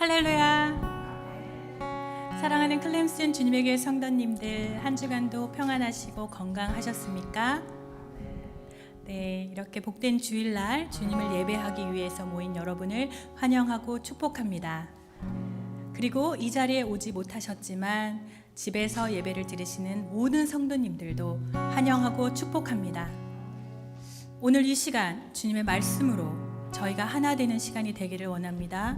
할렐루야. 사랑하는 클램슨 주님의 교회 성도님들, 한 주간도 평안하시고 건강하셨습니까? 네, 이렇게 복된 주일날 주님을 예배하기 위해서 모인 여러분을 환영하고 축복합니다. 그리고 이 자리에 오지 못하셨지만 집에서 예배를 드리시는 모든 성도님들도 환영하고 축복합니다. 오늘 이 시간 주님의 말씀으로 저희가 하나 되는 시간이 되기를 원합니다.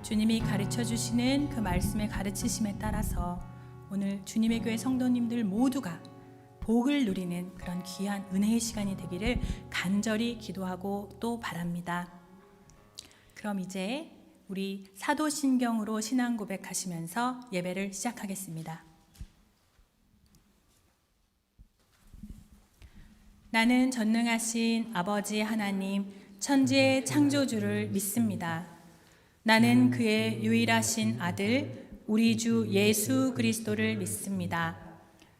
주님이 가르쳐 주시는 그 말씀의 가르치심에 따라서 오늘 주님의 교회 성도님들 모두가 복을 누리는 그런 귀한 은혜의 시간이 되기를 간절히 기도하고 또 바랍니다. 그럼 이제 우리 사도신경으로 신앙 고백하시면서 예배를 시작하겠습니다. 나는 전능하신 아버지 하나님 천지의 창조주를 믿습니다. 나는 그의 유일하신 아들 우리 주 예수 그리스도를 믿습니다.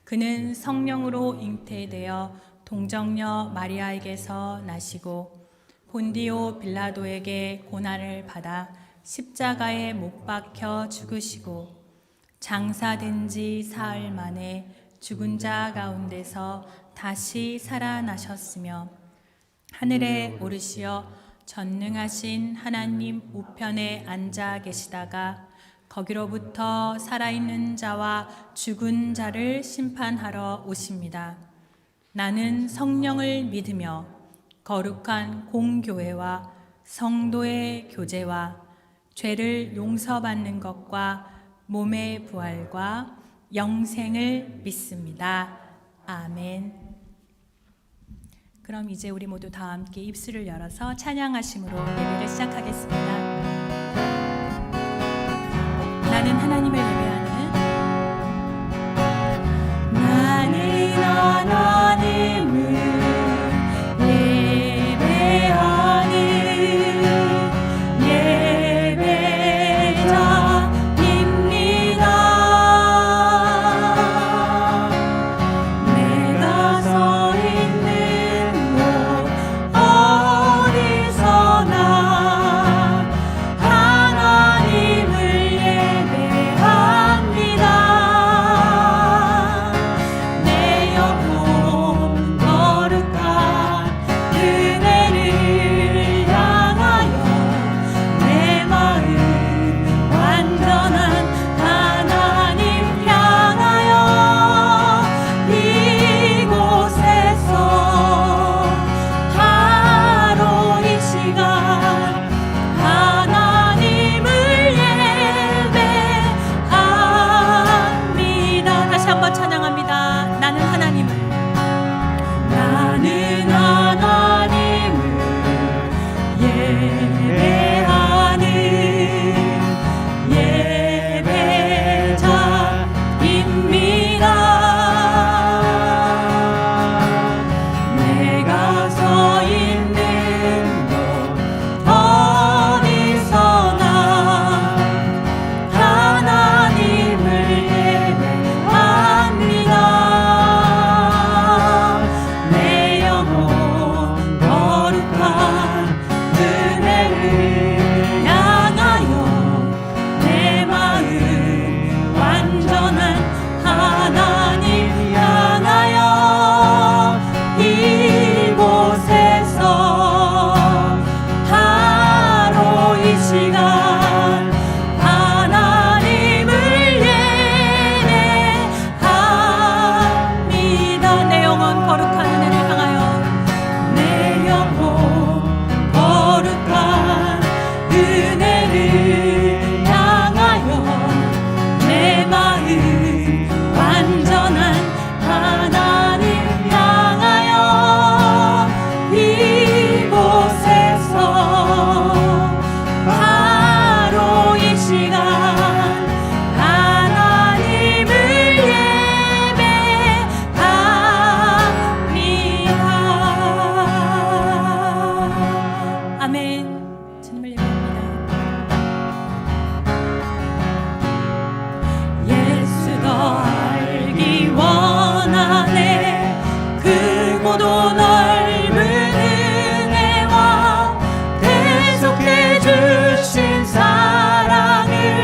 그는 성령으로 잉태되어 동정녀 마리아에게서 나시고 본디오 빌라도에게 고난을 받아 십자가에 못 박혀 죽으시고 장사된 지 사흘 만에 죽은 자 가운데서 다시 살아나셨으며 하늘에 오르시어 전능하신 하나님 우편에 앉아 계시다가 거기로부터 살아있는 자와 죽은 자를 심판하러 오십니다. 나는 성령을 믿으며 거룩한 공교회와 성도의 교제와 죄를 용서받는 것과 몸의 부활과 영생을 믿습니다. 아멘. 그럼 이제 우리 모두 다 함께 입술을 열어서 찬양하심으로 예배를 시작하겠습니다. 나는 하나님을 예배하는 주신 사랑을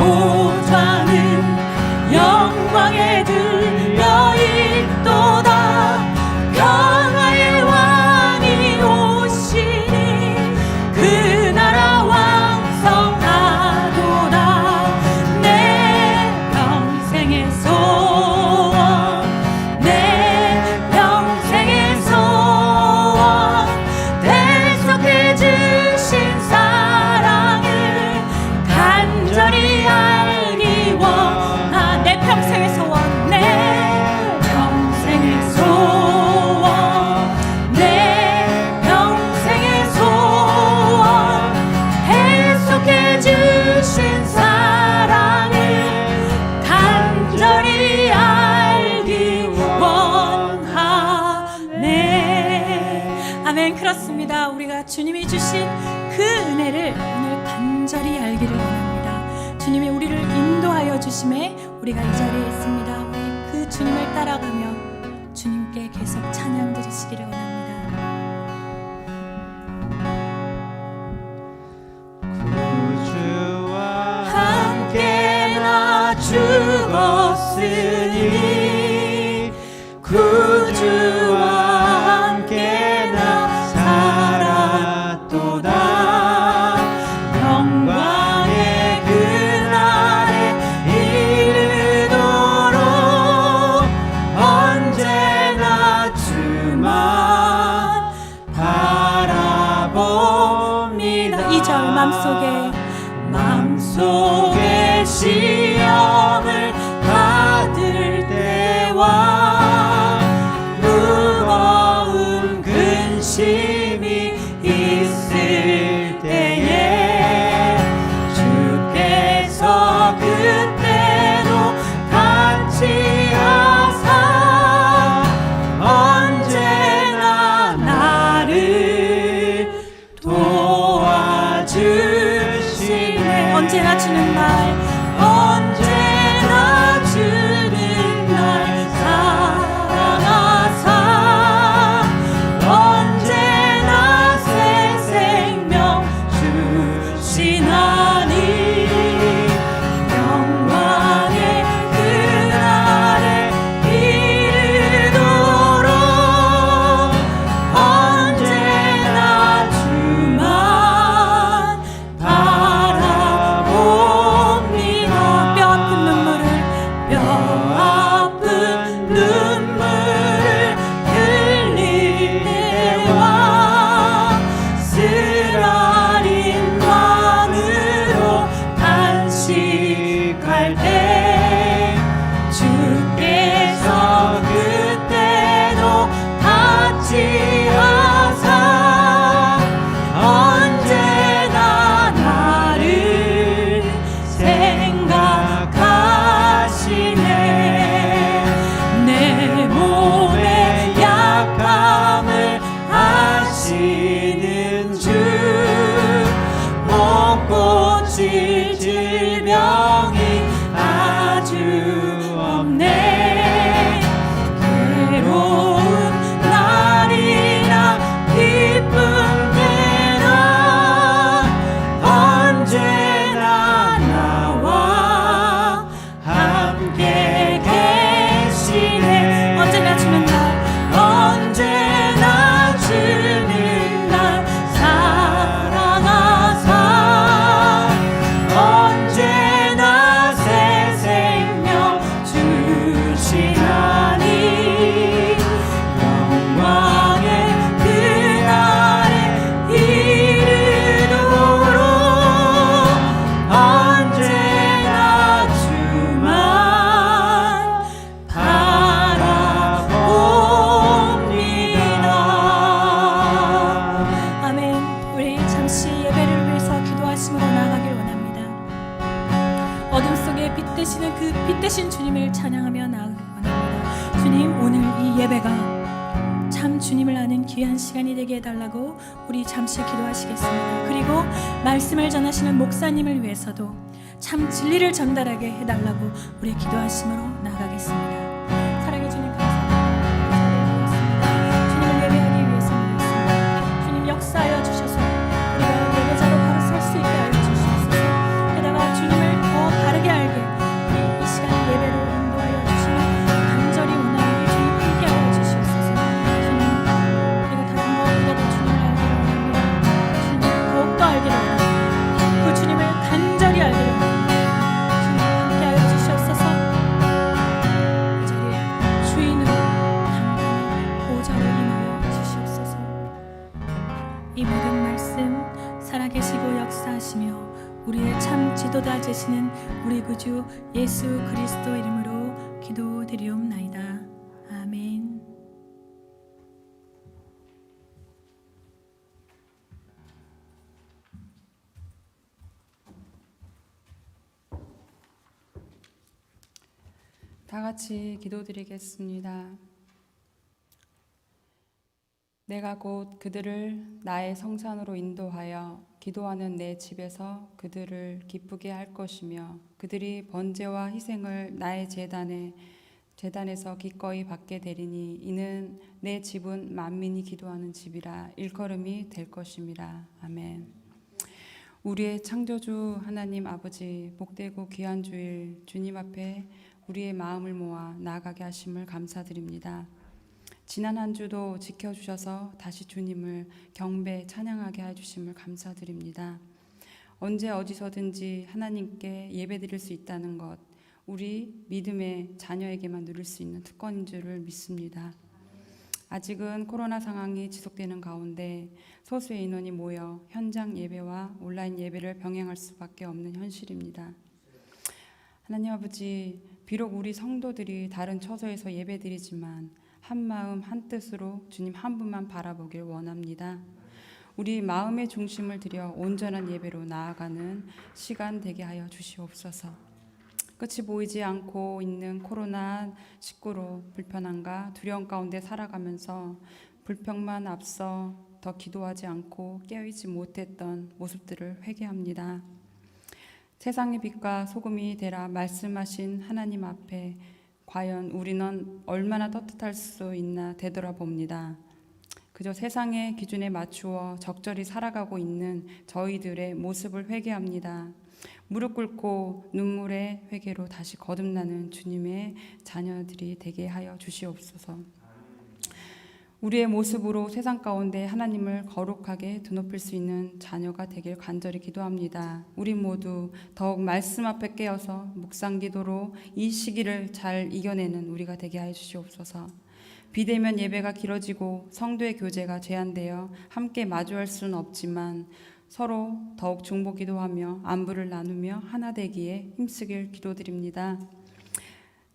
보좌는 영광에 들려 있도다. 평화의 왕이 오시니 그 나라 왕성하도다. 내 평생의 소원, 내 평생의 소원, 대속해 주신 사랑을 간절히 알기 원하. 내 평생의 소원, 내 평생의 소원, 내 평생의 소원, 대속해 주신 사랑을 간절히 알기 원하네. 아멘. 그렇습니다. 우리가 주님이 주신 그 은혜를 오늘 간절히 알기를 원합니다. 주님이 우리를 인도하여 주심에 우리가 이 자리에 있습니다. 우리 그 주님을 따라가며 주님께 계속 찬양 드리시기를 원합니다. 구주와 함께 나 죽었으니 구주와 함께 나 살았도다. 영광의 그날에 이르도록 언제나 주만 바라봅니다. 2절 맘속에 시험을 받을 때와 무거운 근심이 있을 때에 주께서 그때도 같이 하사 언제나 나를 도와주시네. 언제나 주는 날, 언제나 주는 날 사랑하사 언제나 새 생명 주시나니 영광의 그날에 이르도록 언제나 주만 바라봅니다. 뼈 아픈 눈물을 뼈 아픈 눈물을 흘릴 때와 쓰라린 마음으로 탄식할 때 주께서 그때도 같이 하사 언제나 나를 생각하시네. 내 몸의 약함을 아시는 주 못 고칠 질병이 아주 없네. 괴로운 날이나 기쁜 때나 언제나 나와 함께 계시네. 언제나 주는 날, 언제나 주는 날 사랑하사 언제나 새 생명 주시나니 영광의 그날에 이르도록 언제나 주만 바라봅니다. 아멘. 우리 잠시 예배를 위해서 기도하심으로 나아가길 원합니다. 어둠 속에 빛 되시는 그 빛 되신 주님을 찬양하며 나아가길 원합니다. 주님, 오늘 이 예배가 참 주님을 아는 귀한 시간이 되게 해달라고 우리 잠시 기도하시겠습니다. 그리고 말씀을 전하시는 목사님을 위해서도 참 진리를 전달하게 해달라고 우리 기도하심으로 나아가겠습니다. 사랑해 주님, 감사합니다. 주님을 예배하기 위해서 모였습니다. 주님 역사하여 주셔서 우리가 예배자로 바로 설 수 있게 하여 주시옵소서. 게다가 주님을 더 바르게 예수 그리스도 이름으로 기도드리옵나이다. 아멘. 다 같이 기도드리겠습니다. 내가 곧 그들을 나의 성산으로 인도하여 기도하는 내 집에서 그들을 기쁘게 할 것이며 그들이 번제와 희생을 나의 제단에서 기꺼이 받게 되리니 이는 내 집은 만민이 기도하는 집이라 일컬음이 될 것임이라. 아멘. 우리의 창조주 하나님 아버지, 복되고 귀한 주일 주님 앞에 우리의 마음을 모아 나아가게 하심을 감사드립니다. 지난 한 주도 지켜주셔서 다시 주님을 경배 찬양하게 해주심을 감사드립니다. 언제 어디서든지 하나님께 예배드릴 수 있다는 것, 우리 믿음의 자녀에게만 누릴 수 있는 특권인 줄을 믿습니다. 아직은 코로나 상황이 지속되는 가운데 소수의 인원이 모여 현장 예배와 온라인 예배를 병행할 수밖에 없는 현실입니다. 하나님 아버지, 비록 우리 성도들이 다른 처소에서 예배드리지만 한 마음 한 뜻으로 주님 한 분만 바라보길 원합니다. 우리 마음의 중심을 들여 온전한 예배로 나아가는 시간 되게 하여 주시옵소서. 끝이 보이지 않고 있는 코로나19로 불편함과 두려움 가운데 살아가면서 불평만 앞서 더 기도하지 않고 깨어있지 못했던 모습들을 회개합니다. 세상의 빛과 소금이 되라 말씀하신 하나님 앞에 과연 우리는 얼마나 떳떳할 수 있나 되돌아봅니다. 그저 세상의 기준에 맞추어 적절히 살아가고 있는 저희들의 모습을 회개합니다. 무릎 꿇고 눈물의 회개로 다시 거듭나는 주님의 자녀들이 되게 하여 주시옵소서. 우리의 모습으로 세상 가운데 하나님을 거룩하게 드높일 수 있는 자녀가 되길 간절히 기도합니다. 우리 모두 더욱 말씀 앞에 깨어서 묵상 기도로 이 시기를 잘 이겨내는 우리가 되게 하여 주시옵소서. 비대면 예배가 길어지고 성도의 교제가 제한되어 함께 마주할 수는 없지만 서로 더욱 중보 기도하며 안부를 나누며 하나 되기에 힘쓰길 기도드립니다.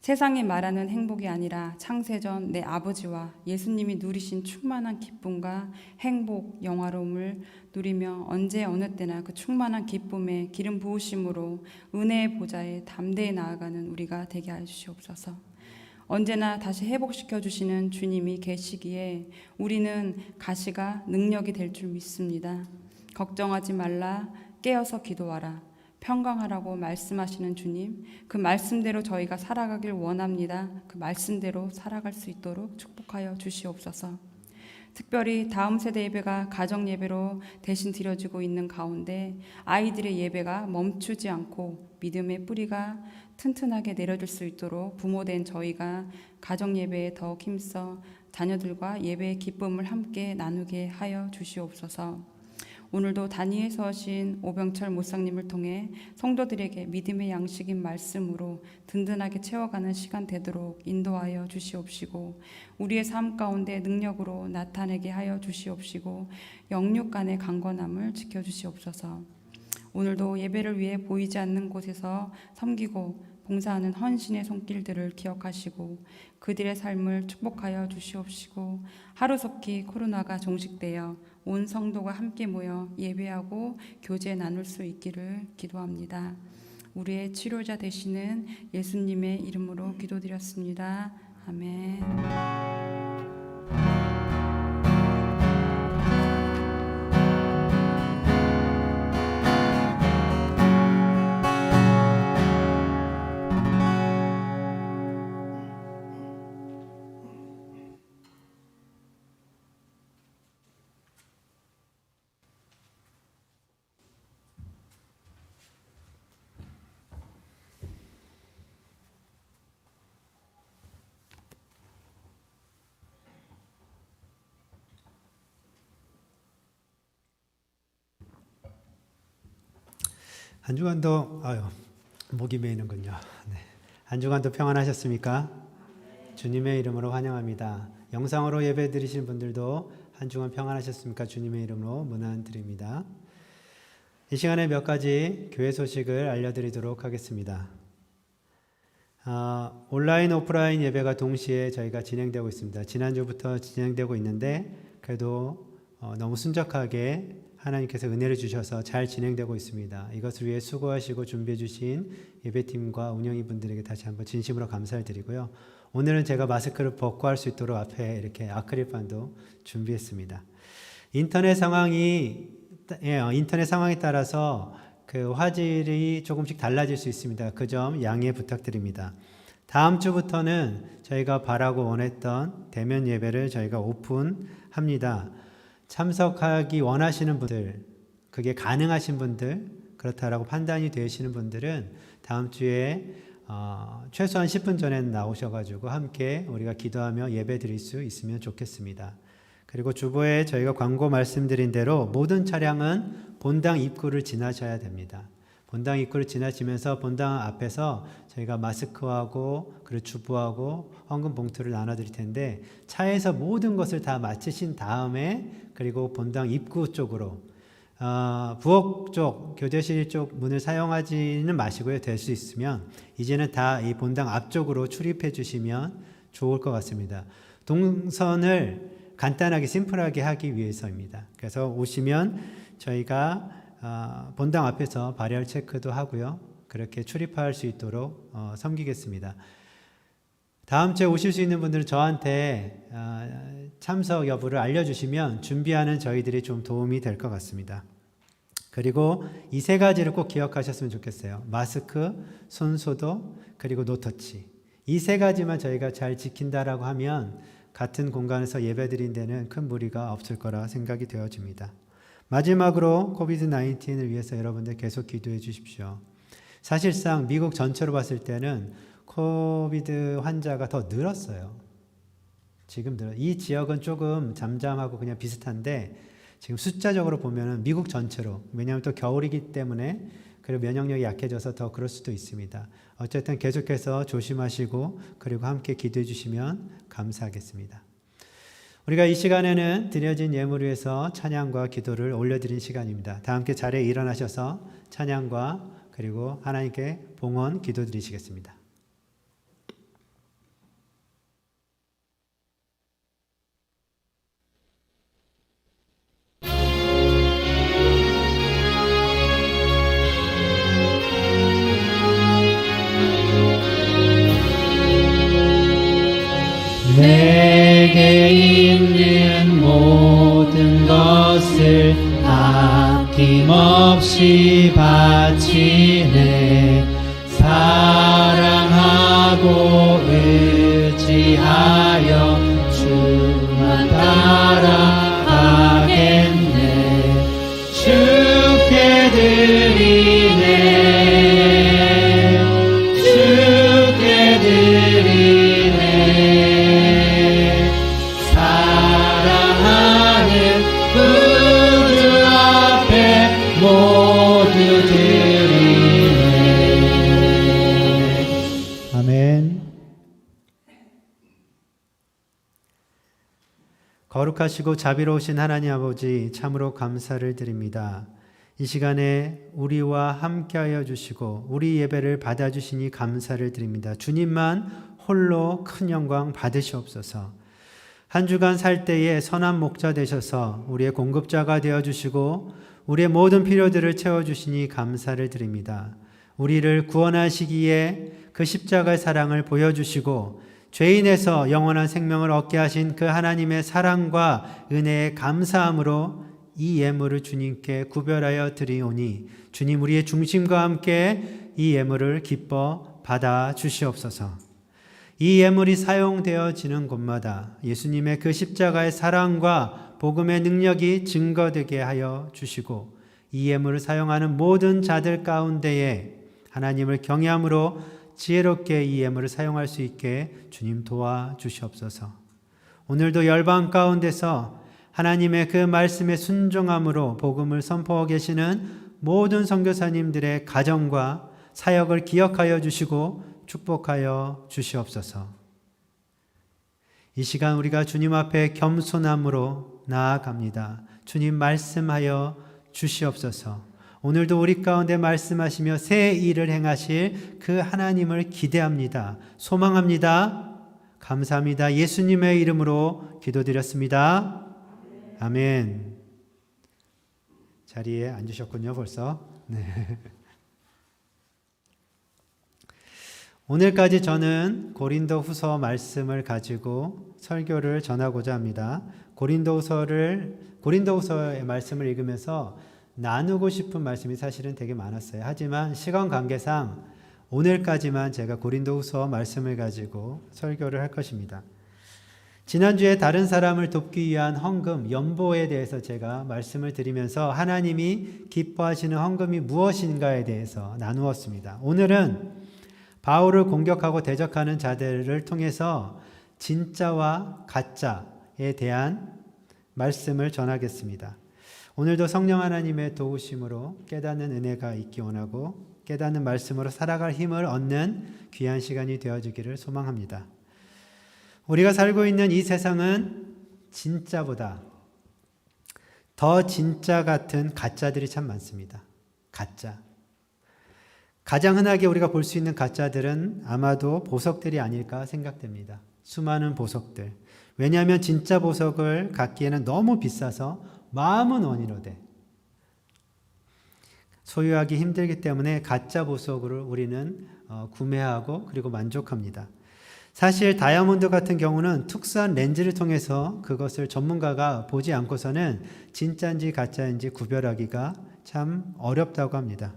세상이 말하는 행복이 아니라 창세전 내 아버지와 예수님이 누리신 충만한 기쁨과 행복, 영화로움을 누리며 언제 어느 때나 그 충만한 기쁨에 기름 부으심으로 은혜의 보좌에 담대히 나아가는 우리가 되게 하여 주시옵소서. 언제나 다시 회복시켜 주시는 주님이 계시기에 우리는 가시가 능력이 될 줄 믿습니다. 걱정하지 말라, 깨어서 기도하라, 평강하라고 말씀하시는 주님, 그 말씀대로 저희가 살아가길 원합니다. 그 말씀대로 살아갈 수 있도록 축복하여 주시옵소서. 특별히 다음 세대 예배가 가정 예배로 대신 드려지고 있는 가운데 아이들의 예배가 멈추지 않고 믿음의 뿌리가 튼튼하게 내려질 수 있도록 부모된 저희가 가정 예배에 더욱 힘써 자녀들과 예배의 기쁨을 함께 나누게 하여 주시옵소서. 오늘도 단위에 서신 오병철 목사님을 통해 성도들에게 믿음의 양식인 말씀으로 든든하게 채워가는 시간 되도록 인도하여 주시옵시고 우리의 삶 가운데 능력으로 나타내게 하여 주시옵시고 영육 간의 강건함을 지켜주시옵소서. 오늘도 예배를 위해 보이지 않는 곳에서 섬기고 봉사하는 헌신의 손길들을 기억하시고 그들의 삶을 축복하여 주시옵시고 하루속히 코로나가 종식되어 온 성도가 함께 모여 예배하고 교제 나눌 수 있기를 기도합니다. 우리의 치료자 되시는 예수님의 이름으로 기도드렸습니다. 아멘. 한 주간도 목이 메이는군요. 네. 한 주간도 평안하셨습니까? 주님의 이름으로 환영합니다. 영상으로 예배 드리신 분들도 한 주간 평안하셨습니까? 주님의 이름으로 문안 드립니다. 이 시간에 몇 가지 교회 소식을 알려드리도록 하겠습니다. 온라인, 오프라인 예배가 동시에 저희가 진행되고 있습니다. 지난주부터 진행되고 있는데 그래도 너무 순적하게 하나님께서 은혜를 주셔서 잘 진행되고 있습니다. 이것을 위해 수고하시고 준비해 주신 예배팀과 운영위 분들에게 다시 한번 진심으로 감사를 드리고요. 오늘은 제가 마스크를 벗고 할 수 있도록 앞에 이렇게 아크릴판도 준비했습니다. 인터넷 상황에 따라서 그 화질이 조금씩 달라질 수 있습니다. 그 점 양해 부탁드립니다. 다음 주부터는 저희가 바라고 원했던 대면 예배를 저희가 오픈합니다. 참석하기 원하시는 분들, 그게 가능하신 분들, 그렇다라고 판단이 되시는 분들은 다음 주에 최소한 10분 전에 나오셔가지고 함께 우리가 기도하며 예배 드릴 수 있으면 좋겠습니다. 그리고 주보에 저희가 광고 말씀드린 대로 모든 차량은 본당 입구를 지나셔야 됩니다. 본당 입구를 지나시면서 본당 앞에서 저희가 마스크하고 그리고 주보하고 헌금 봉투를 나눠드릴 텐데 차에서 모든 것을 다 마치신 다음에 그리고 본당 입구 쪽으로 부엌 쪽, 교대실 쪽 문을 사용하지는 마시고요. 될 수 있으면 이제는 다 이 본당 앞쪽으로 출입해 주시면 좋을 것 같습니다. 동선을 간단하게 심플하게 하기 위해서입니다. 그래서 오시면 저희가 본당 앞에서 발열 체크도 하고요. 그렇게 출입할 수 있도록 섬기겠습니다. 다음 주에 오실 수 있는 분들은 저한테 참석 여부를 알려주시면 준비하는 저희들이 좀 도움이 될 것 같습니다. 그리고 이 세 가지를 꼭 기억하셨으면 좋겠어요. 마스크, 손소독, 그리고 노터치. 이 세 가지만 저희가 잘 지킨다라고 하면 같은 공간에서 예배드린 데는 큰 무리가 없을 거라 생각이 되어집니다. 마지막으로 코비드-19을 위해서 여러분들 계속 기도해 주십시오. 사실상 미국 전체로 봤을 때는 코비드 환자가 더 늘었어요. 이 지역은 조금 잠잠하고 그냥 비슷한데 지금 숫자적으로 보면은 미국 전체로, 왜냐하면 또 겨울이기 때문에 그리고 면역력이 약해져서 더 그럴 수도 있습니다. 어쨌든 계속해서 조심하시고 그리고 함께 기도해 주시면 감사하겠습니다. 우리가 이 시간에는 드려진 예물을 위해서 찬양과 기도를 올려드린 시간입니다. 다 함께 자리에 일어나셔서 찬양과 그리고 하나님께 봉헌 기도드리시겠습니다. 내게 있는 모든 것을 아낌없이 바치네. 사랑하고 의지하여 주만 따라가겠네. 주께 드리네. 주께 드리네. 사랑하는 구주 앞에 모두 드리네. 아멘. 거룩하시고 자비로우신 하나님 아버지, 참으로 감사를 드립니다. 이 시간에 우리와 함께하여 주시고 우리 예배를 받아주시니 감사를 드립니다. 주님만 홀로 큰 영광 받으시옵소서. 한 주간 살 때에 선한 목자 되셔서 우리의 공급자가 되어주시고 우리의 모든 필요들을 채워주시니 감사를 드립니다. 우리를 구원하시기에 그 십자가의 사랑을 보여주시고 죄인에서 영원한 생명을 얻게 하신 그 하나님의 사랑과 은혜에 감사함으로 이 예물을 주님께 구별하여 드리오니 주님 우리의 중심과 함께 이 예물을 기뻐 받아 주시옵소서. 이 예물이 사용되어지는 곳마다 예수님의 그 십자가의 사랑과 복음의 능력이 증거되게 하여 주시고 이 예물을 사용하는 모든 자들 가운데에 하나님을 경외함으로 지혜롭게 이 예물을 사용할 수 있게 주님 도와주시옵소서. 오늘도 열방 가운데서 하나님의 그 말씀에 순종함으로 복음을 선포하고 계시는 모든 선교사님들의 가정과 사역을 기억하여 주시고 축복하여 주시옵소서. 이 시간 우리가 주님 앞에 겸손함으로 나아갑니다. 주님 말씀하여 주시옵소서. 오늘도 우리 가운데 말씀하시며 새 일을 행하실 그 하나님을 기대합니다. 소망합니다. 감사합니다. 예수님의 이름으로 기도드렸습니다. 아멘. 자리에 앉으셨군요, 벌써. 네. 오늘까지 저는 고린도후서 말씀을 가지고 설교를 전하고자 합니다. 고린도후서의 말씀을 읽으면서 나누고 싶은 말씀이 사실은 되게 많았어요. 하지만 시간 관계상 오늘까지만 제가 고린도후서 말씀을 가지고 설교를 할 것입니다. 지난주에 다른 사람을 돕기 위한 헌금, 연보에 대해서 제가 말씀을 드리면서 하나님이 기뻐하시는 헌금이 무엇인가에 대해서 나누었습니다. 오늘은 바울을 공격하고 대적하는 자들을 통해서 진짜와 가짜에 대한 말씀을 전하겠습니다. 오늘도 성령 하나님의 도우심으로 깨닫는 은혜가 있기 원하고 깨닫는 말씀으로 살아갈 힘을 얻는 귀한 시간이 되어주기를 소망합니다. 우리가 살고 있는 이 세상은 진짜보다 더 진짜 같은 가짜들이 참 많습니다. 가짜. 가장 흔하게 우리가 볼 수 있는 가짜들은 아마도 보석들이 아닐까 생각됩니다. 수많은 보석들. 왜냐하면 진짜 보석을 갖기에는 너무 비싸서 마음은 원이로되 소유하기 힘들기 때문에 가짜 보석을 우리는 구매하고 그리고 만족합니다. 사실 다이아몬드 같은 경우는 특수한 렌즈를 통해서 그것을 전문가가 보지 않고서는 진짜인지 가짜인지 구별하기가 참 어렵다고 합니다.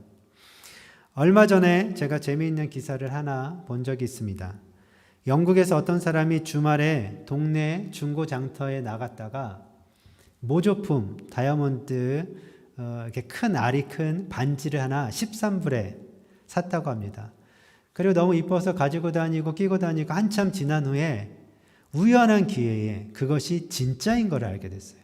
얼마 전에 제가 재미있는 기사를 하나 본 적이 있습니다. 영국에서 어떤 사람이 주말에 동네 중고 장터에 나갔다가 모조품 다이아몬드 이렇게 큰 알이 큰 반지를 하나 13불에 샀다고 합니다. 그리고 너무 이뻐서 가지고 다니고 끼고 다니고 한참 지난 후에 우연한 기회에 그것이 진짜인 걸 알게 됐어요.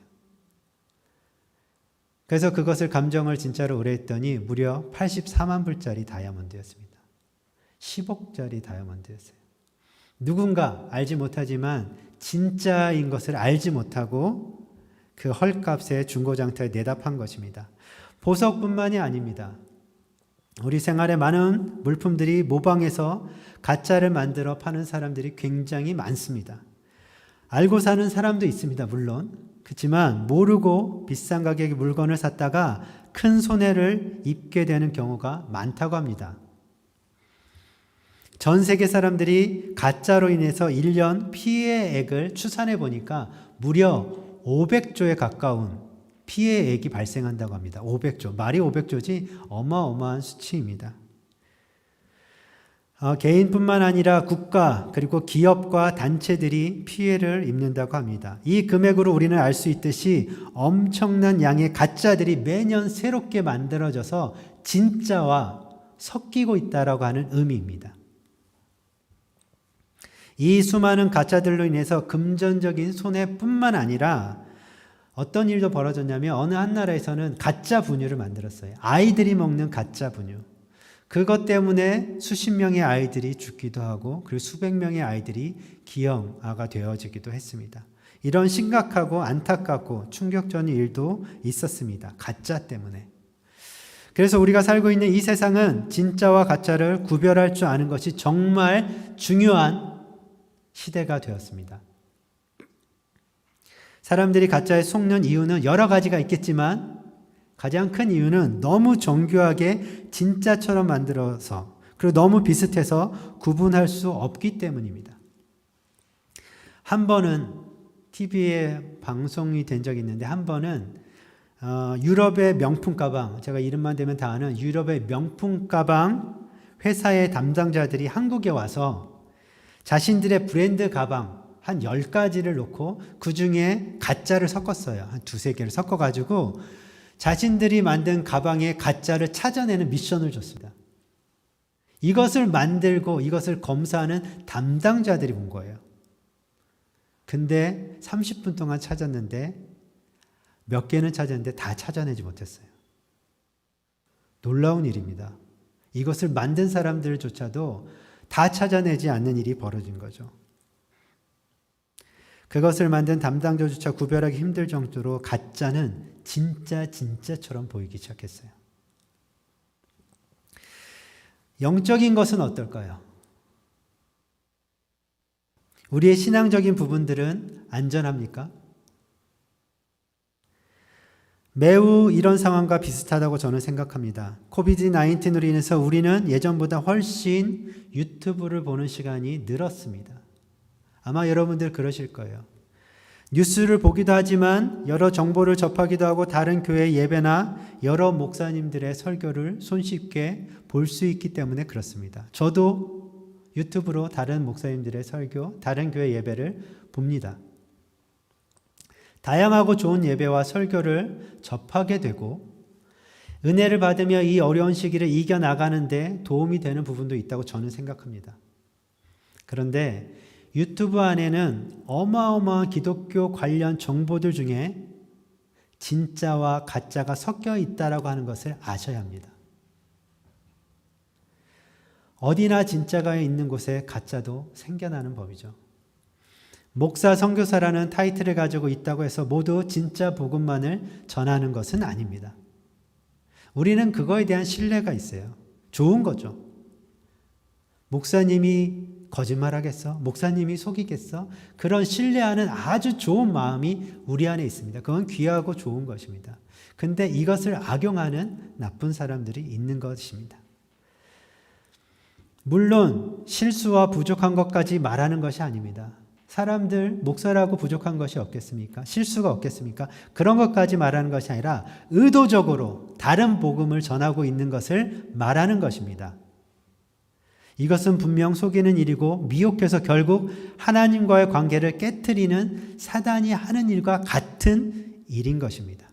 그래서 그것을 감정을 진짜로 의뢰했더니 무려 84만 불짜리 다이아몬드였습니다. 10억짜리 다이아몬드였어요. 누군가 알지 못하지만 진짜인 것을 알지 못하고 그 헐값에 중고장터에 내다 판 것입니다. 보석뿐만이 아닙니다. 우리 생활에 많은 물품들이 모방해서 가짜를 만들어 파는 사람들이 굉장히 많습니다. 알고 사는 사람도 있습니다. 물론. 그렇지만 모르고 비싼 가격의 물건을 샀다가 큰 손해를 입게 되는 경우가 많다고 합니다. 전 세계 사람들이 가짜로 인해서 1년 피해액을 추산해 보니까 무려 500조에 가까운 피해액이 발생한다고 합니다. 500조. 말이 500조지 어마어마한 수치입니다. 개인뿐만 아니라 국가 그리고 기업과 단체들이 피해를 입는다고 합니다. 이 금액으로 우리는 알 수 있듯이 엄청난 양의 가짜들이 매년 새롭게 만들어져서 진짜와 섞이고 있다라고 하는 의미입니다. 이 수많은 가짜들로 인해서 금전적인 손해뿐만 아니라 어떤 일도 벌어졌냐면 어느 한 나라에서는 가짜 분유를 만들었어요. 아이들이 먹는 가짜 분유. 그것 때문에 수십 명의 아이들이 죽기도 하고 그리고 수백 명의 아이들이 기형아가 되어지기도 했습니다. 이런 심각하고 안타깝고 충격적인 일도 있었습니다. 가짜 때문에. 그래서 우리가 살고 있는 이 세상은 진짜와 가짜를 구별할 줄 아는 것이 정말 중요한 시대가 되었습니다. 사람들이 가짜에 속는 이유는 여러 가지가 있겠지만 가장 큰 이유는 너무 정교하게 진짜처럼 만들어서 그리고 너무 비슷해서 구분할 수 없기 때문입니다. 한 번은 TV에 방송이 된 적이 있는데 한 번은 유럽의 명품 가방, 제가 이름만 대면 다 아는 유럽의 명품 가방 회사의 담당자들이 한국에 와서 자신들의 브랜드 가방 한 10가지를 놓고 그 중에 가짜를 섞었어요. 한 두세 개를 섞어가지고 자신들이 만든 가방에 가짜를 찾아내는 미션을 줬습니다. 이것을 만들고 이것을 검사하는 담당자들이 본 거예요. 근데 30분 동안 찾았는데 몇 개는 찾았는데 다 찾아내지 못했어요. 놀라운 일입니다. 이것을 만든 사람들조차도 다 찾아내지 않는 일이 벌어진 거죠. 그것을 만든 담당자조차 구별하기 힘들 정도로 가짜는 진짜처럼 보이기 시작했어요. 영적인 것은 어떨까요? 우리의 신앙적인 부분들은 안전합니까? 매우 이런 상황과 비슷하다고 저는 생각합니다. 코비드-19으로 인해서 우리는 예전보다 훨씬 유튜브를 보는 시간이 늘었습니다. 아마 여러분들 그러실 거예요. 뉴스를 보기도 하지만 여러 정보를 접하기도 하고 다른 교회 예배나 여러 목사님들의 설교를 손쉽게 볼 수 있기 때문에 그렇습니다. 저도 유튜브로 다른 목사님들의 설교, 다른 교회 예배를 봅니다. 다양하고 좋은 예배와 설교를 접하게 되고 은혜를 받으며 이 어려운 시기를 이겨나가는데 도움이 되는 부분도 있다고 저는 생각합니다. 그런데 유튜브 안에는 어마어마한 기독교 관련 정보들 중에 진짜와 가짜가 섞여 있다라고 하는 것을 아셔야 합니다. 어디나 진짜가 있는 곳에 가짜도 생겨나는 법이죠. 목사, 선교사라는 타이틀을 가지고 있다고 해서 모두 진짜 복음만을 전하는 것은 아닙니다. 우리는 그거에 대한 신뢰가 있어요. 좋은 거죠. 목사님이 거짓말하겠어? 목사님이 속이겠어? 그런 신뢰하는 아주 좋은 마음이 우리 안에 있습니다. 그건 귀하고 좋은 것입니다. 근데 이것을 악용하는 나쁜 사람들이 있는 것입니다. 물론 실수와 부족한 것까지 말하는 것이 아닙니다. 사람들 목사라고 부족한 것이 없겠습니까? 실수가 없겠습니까? 그런 것까지 말하는 것이 아니라 의도적으로 다른 복음을 전하고 있는 것을 말하는 것입니다. 이것은 분명 속이는 일이고 미혹해서 결국 하나님과의 관계를 깨트리는 사단이 하는 일과 같은 일인 것입니다.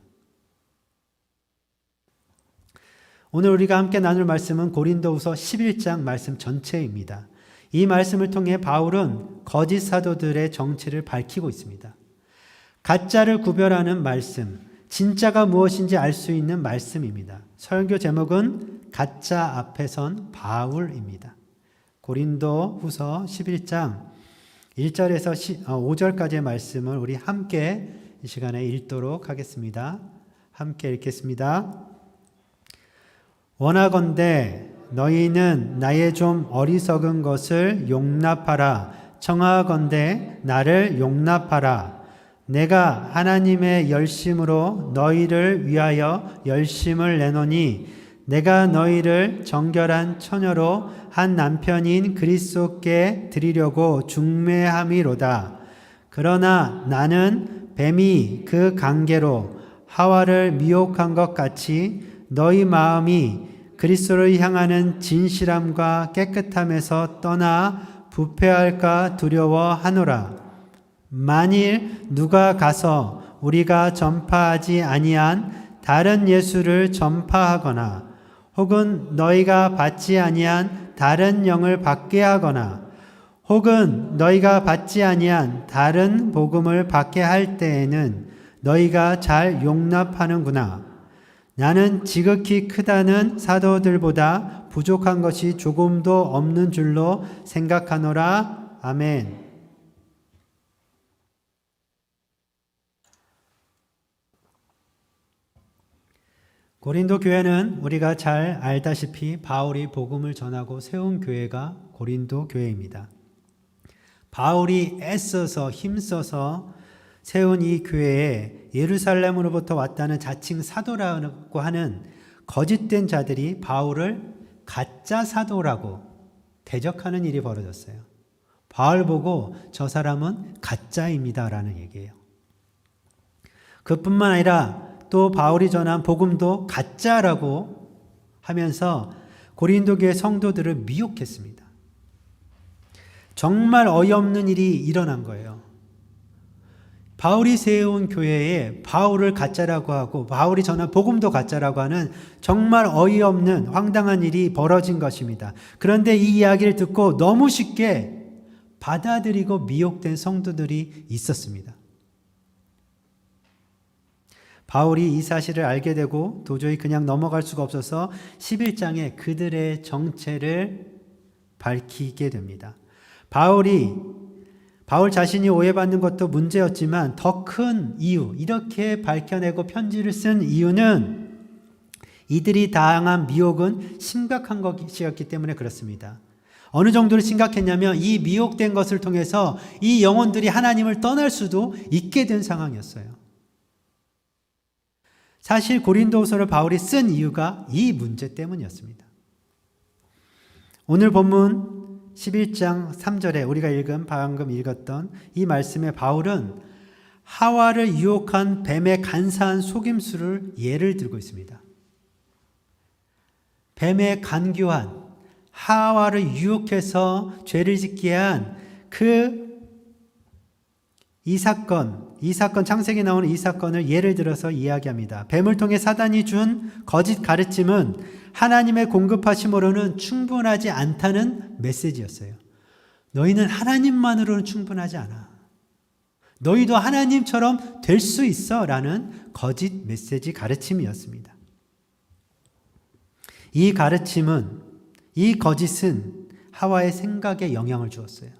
오늘 우리가 함께 나눌 말씀은 고린도후서 11장 말씀 전체입니다. 이 말씀을 통해 바울은 거짓 사도들의 정체를 밝히고 있습니다. 가짜를 구별하는 말씀, 진짜가 무엇인지 알 수 있는 말씀입니다. 설교 제목은 가짜 앞에 선 바울입니다. 고린도후서 11장 1절에서 5절까지의 말씀을 우리 함께 이 시간에 읽도록 하겠습니다. 함께 읽겠습니다. 원하건대 너희는 나의 좀 어리석은 것을 용납하라. 청하건대 나를 용납하라. 내가 하나님의 열심으로 너희를 위하여 열심을 내노니 내가 너희를 정결한 처녀로 한 남편인 그리스도께 드리려고 중매함이로다. 그러나 나는 뱀이 그 관계로 하와를 미혹한 것 같이 너희 마음이 그리스도를 향하는 진실함과 깨끗함에서 떠나 부패할까 두려워하노라. 만일 누가 가서 우리가 전파하지 아니한 다른 예수를 전파하거나 혹은 너희가 받지 아니한 다른 영을 받게 하거나 혹은 너희가 받지 아니한 다른 복음을 받게 할 때에는 너희가 잘 용납하는구나. 나는 지극히 크다는 사도들보다 부족한 것이 조금도 없는 줄로 생각하노라. 아멘. 고린도 교회는 우리가 잘 알다시피 바울이 복음을 전하고 세운 교회가 고린도 교회입니다. 바울이 애써서 힘써서 세운 이 교회에 예루살렘으로부터 왔다는 자칭 사도라고 하는 거짓된 자들이 바울을 가짜 사도라고 대적하는 일이 벌어졌어요. 바울 보고 저 사람은 가짜입니다라는 얘기예요. 그뿐만 아니라 또 바울이 전한 복음도 가짜라고 하면서 고린도 교회 성도들을 미혹했습니다. 정말 어이없는 일이 일어난 거예요. 바울이 세운 교회에 바울을 가짜라고 하고 바울이 전한 복음도 가짜라고 하는 정말 어이없는 황당한 일이 벌어진 것입니다. 그런데 이 이야기를 듣고 너무 쉽게 받아들이고 미혹된 성도들이 있었습니다. 바울이 이 사실을 알게 되고 도저히 그냥 넘어갈 수가 없어서 11장에 그들의 정체를 밝히게 됩니다. 바울 자신이 오해받는 것도 문제였지만 더 큰 이유, 이렇게 밝혀내고 편지를 쓴 이유는 이들이 당한 미혹은 심각한 것이었기 때문에 그렇습니다. 어느 정도로 심각했냐면 이 미혹된 것을 통해서 이 영혼들이 하나님을 떠날 수도 있게 된 상황이었어요. 사실 고린도후서를 바울이 쓴 이유가 이 문제 때문이었습니다. 오늘 본문 11장 3절에 우리가 방금 읽었던 이 말씀에 바울은 하와를 유혹한 뱀의 간사한 속임수를 예를 들고 있습니다. 뱀의 간교한 하와를 유혹해서 죄를 짓게 한 이 사건 창세기에 나오는 이 사건을 예를 들어서 이야기합니다. 뱀을 통해 사단이 준 거짓 가르침은 하나님의 공급하심으로는 충분하지 않다는 메시지였어요. 너희는 하나님만으로는 충분하지 않아. 너희도 하나님처럼 될 수 있어 라는 거짓 메시지 가르침이었습니다. 이 가르침은, 이 거짓은 하와의 생각에 영향을 주었어요.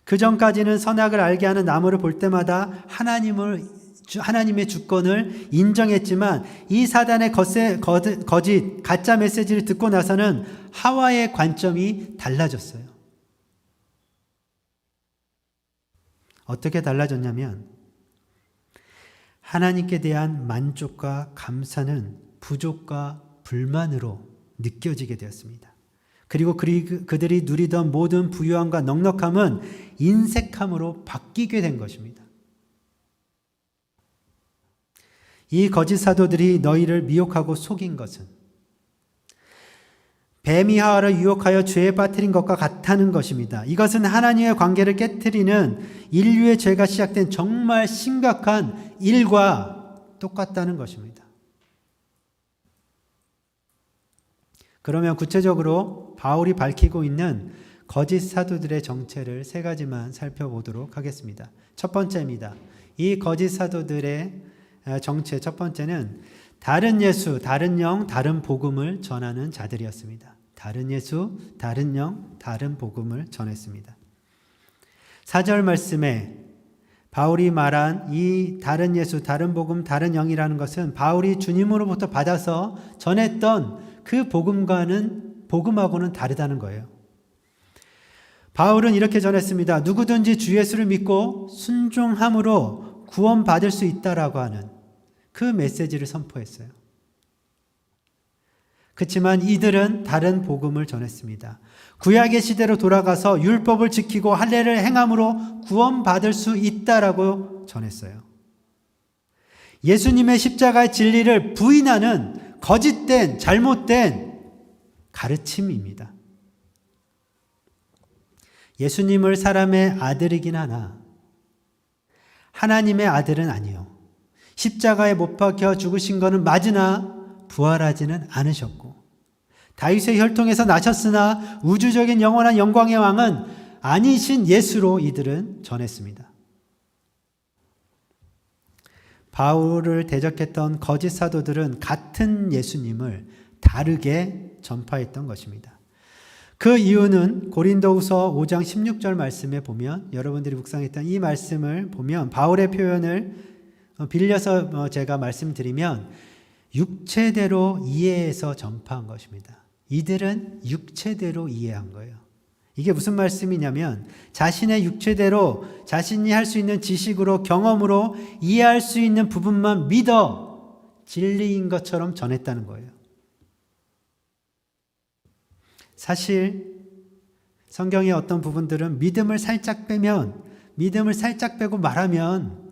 그 전까지는 선악을 알게 하는 나무를 볼 때마다 하나님의 주권을 인정했지만 이 사단의 거짓, 가짜 메시지를 듣고 나서는 하와의 관점이 달라졌어요. 어떻게 달라졌냐면 하나님께 대한 만족과 감사는 부족과 불만으로 느껴지게 되었습니다. 그리고 그들이 누리던 모든 부유함과 넉넉함은 인색함으로 바뀌게 된 것입니다. 이 거짓 사도들이 너희를 미혹하고 속인 것은 뱀이 하와를 유혹하여 죄에 빠뜨린 것과 같다는 것입니다. 이것은 하나님의 관계를 깨트리는 인류의 죄가 시작된 정말 심각한 일과 똑같다는 것입니다. 그러면 구체적으로 바울이 밝히고 있는 거짓 사도들의 정체를 세 가지만 살펴보도록 하겠습니다. 첫 번째입니다. 이 거짓 사도들의 정체 첫 번째는 다른 예수, 다른 영, 다른 복음을 전하는 자들이었습니다. 다른 예수, 다른 영, 다른 복음을 전했습니다. 4절 말씀에 바울이 말한 이 다른 예수, 다른 복음, 다른 영이라는 것은 바울이 주님으로부터 받아서 전했던 그 복음하고는 다르다는 거예요. 바울은 이렇게 전했습니다. 누구든지 주 예수를 믿고 순종함으로 구원받을 수 있다라고 하는 그 메시지를 선포했어요. 그렇지만 이들은 다른 복음을 전했습니다. 구약의 시대로 돌아가서 율법을 지키고 할례를 행함으로 구원받을 수 있다라고 전했어요. 예수님의 십자가의 진리를 부인하는 거짓된, 잘못된 가르침입니다. 예수님을 사람의 아들이긴 하나 하나님의 아들은 아니요. 십자가에 못 박혀 죽으신 것은 맞으나 부활하지는 않으셨고 다윗의 혈통에서 나셨으나 우주적인 영원한 영광의 왕은 아니신 예수로 이들은 전했습니다. 바울을 대적했던 거짓 사도들은 같은 예수님을 다르게 전파했던 것입니다. 그 이유는 고린도후서 5장 16절 말씀에 보면 여러분들이 묵상했던 이 말씀을 보면 바울의 표현을 빌려서 제가 말씀드리면 육체대로 이해해서 전파한 것입니다. 이들은 육체대로 이해한 거예요. 이게 무슨 말씀이냐면 자신의 육체대로 자신이 할 수 있는 지식으로 경험으로 이해할 수 있는 부분만 믿어 진리인 것처럼 전했다는 거예요. 사실 성경의 어떤 부분들은 믿음을 살짝 빼고 말하면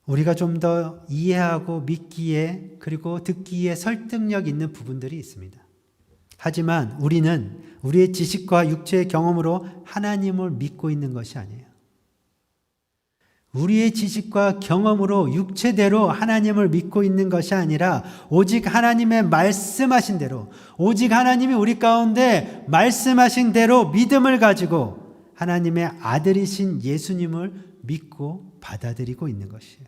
우리가 좀 더 이해하고 믿기에 그리고 듣기에 설득력 있는 부분들이 있습니다. 하지만 우리는 우리의 지식과 육체의 경험으로 하나님을 믿고 있는 것이 아니에요. 우리의 지식과 경험으로 육체대로 하나님을 믿고 있는 것이 아니라 오직 하나님의 말씀하신 대로, 오직 하나님이 우리 가운데 말씀하신 대로 믿음을 가지고 하나님의 아들이신 예수님을 믿고 받아들이고 있는 것이에요.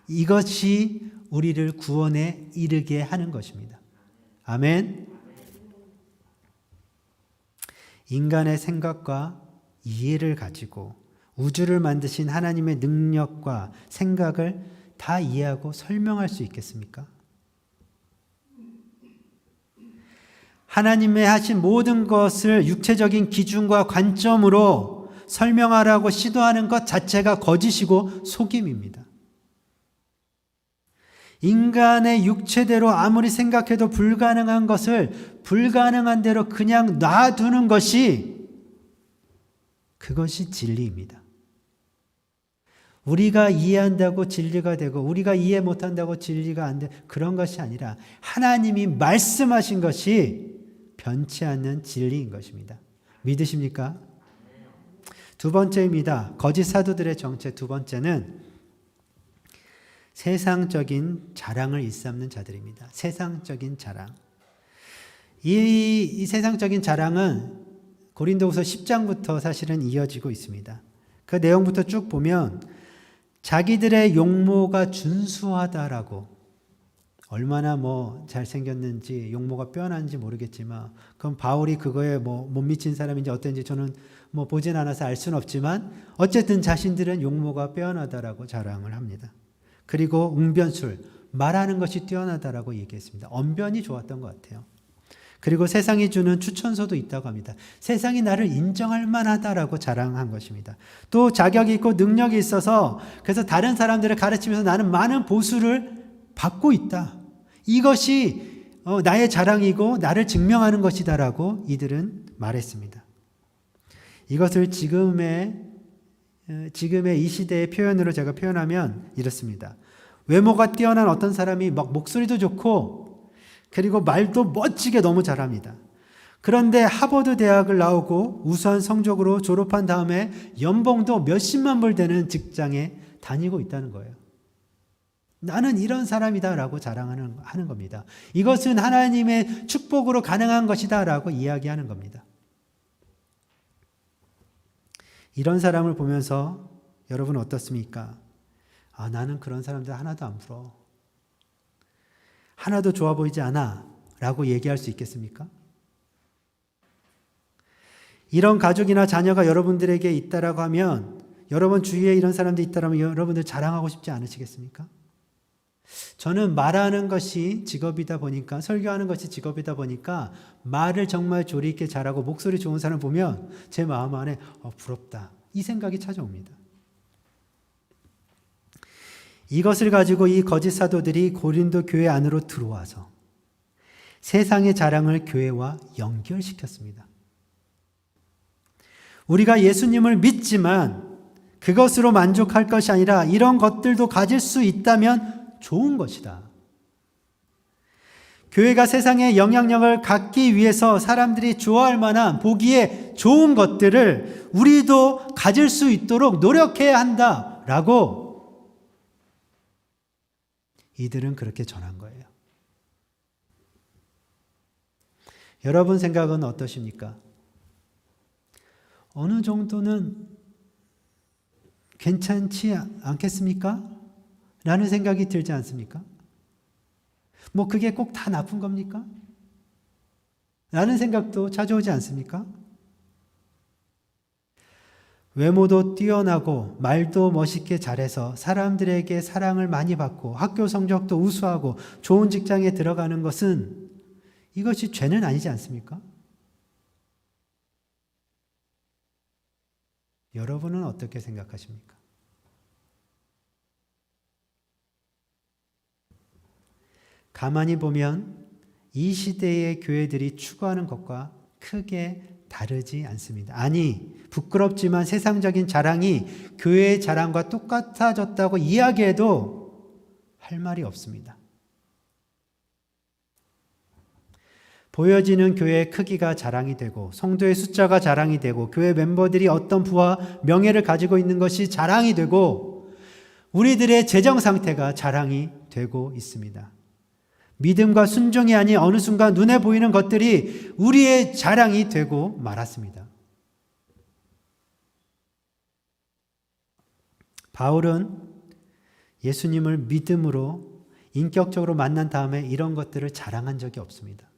이것이 우리를 구원에 이르게 하는 것입니다. 아멘. 인간의 생각과 이해를 가지고 우주를 만드신 하나님의 능력과 생각을 다 이해하고 설명할 수 있겠습니까? 하나님의 하신 모든 것을 육체적인 기준과 관점으로 설명하라고 시도하는 것 자체가 거짓이고 속임입니다. 인간의 육체대로 아무리 생각해도 불가능한 것을 불가능한 대로 그냥 놔두는 것이 그것이 진리입니다. 우리가 이해한다고 진리가 되고 우리가 이해 못한다고 진리가 안 돼, 그런 것이 아니라 하나님이 말씀하신 것이 변치 않는 진리인 것입니다. 믿으십니까? 두 번째입니다. 거짓 사도들의 정체 두 번째는 세상적인 자랑을 일삼는 자들입니다. 세상적인 자랑. 이 세상적인 자랑은 고린도후서 10장부터 사실은 이어지고 있습니다. 그 내용부터 쭉 보면 자기들의 용모가 준수하다라고, 얼마나 잘생겼는지 용모가 빼어난지 모르겠지만, 그럼 바울이 그거에 못 미친 사람인지 어떤지 저는 보진 않아서 알 수는 없지만 어쨌든 자신들은 용모가 빼어나다라고 자랑을 합니다. 그리고 웅변술, 말하는 것이 뛰어나다라고 얘기했습니다. 언변이 좋았던 것 같아요. 그리고 세상이 주는 추천서도 있다고 합니다. 세상이 나를 인정할 만하다라고 자랑한 것입니다. 또 자격이 있고 능력이 있어서 그래서 다른 사람들을 가르치면서 나는 많은 보수를 받고 있다. 이것이 나의 자랑이고 나를 증명하는 것이다라고 이들은 말했습니다. 이것을 지금의 이 시대의 표현으로 제가 표현하면 이렇습니다. 외모가 뛰어난 어떤 사람이 막 목소리도 좋고 그리고 말도 멋지게 너무 잘합니다. 그런데 하버드 대학을 나오고 우수한 성적으로 졸업한 다음에 연봉도 몇십만 불 되는 직장에 다니고 있다는 거예요. 나는 이런 사람이다라고 자랑하는 겁니다. 이것은 하나님의 축복으로 가능한 것이다라고 이야기하는 겁니다. 이런 사람을 보면서 여러분 어떻습니까? 나는 그런 사람들 하나도 안 부러워. 하나도 좋아 보이지 않아 라고 얘기할 수 있겠습니까? 이런 가족이나 자녀가 여러분들에게 있다라고 하면, 여러분 주위에 이런 사람들이 있다라면 여러분들 자랑하고 싶지 않으시겠습니까? 저는 말하는 것이 직업이다 보니까, 설교하는 것이 직업이다 보니까 말을 정말 조리 있게 잘하고 목소리 좋은 사람 보면 제 마음 안에 부럽다, 이 생각이 찾아옵니다. 이것을 가지고 이 거짓 사도들이 고린도 교회 안으로 들어와서 세상의 자랑을 교회와 연결시켰습니다. 우리가 예수님을 믿지만 그것으로 만족할 것이 아니라 이런 것들도 가질 수 있다면 좋은 것이다. 교회가 세상에 영향력을 갖기 위해서 사람들이 좋아할 만한 보기에 좋은 것들을 우리도 가질 수 있도록 노력해야 한다라고 이들은 그렇게 전한 거예요. 여러분 생각은 어떠십니까? 어느 정도는 괜찮지 않겠습니까? 라는 생각이 들지 않습니까? 그게 꼭 다 나쁜 겁니까? 라는 생각도 찾아오지 않습니까? 외모도 뛰어나고 말도 멋있게 잘해서 사람들에게 사랑을 많이 받고 학교 성적도 우수하고 좋은 직장에 들어가는 것은, 이것이 죄는 아니지 않습니까? 여러분은 어떻게 생각하십니까? 가만히 보면 이 시대의 교회들이 추구하는 것과 크게 다르지 않습니다. 아니, 부끄럽지만 세상적인 자랑이 교회의 자랑과 똑같아졌다고 이야기해도 할 말이 없습니다. 보여지는 교회의 크기가 자랑이 되고 성도의 숫자가 자랑이 되고 교회 멤버들이 어떤 부와 명예를 가지고 있는 것이 자랑이 되고 우리들의 재정 상태가 자랑이 되고 있습니다. 믿음과 순종이 아닌 어느 순간 눈에 보이는 것들이 우리의 자랑이 되고 말았습니다. 바울은 예수님을 믿음으로 인격적으로 만난 다음에 이런 것들을 자랑한 적이 없습니다.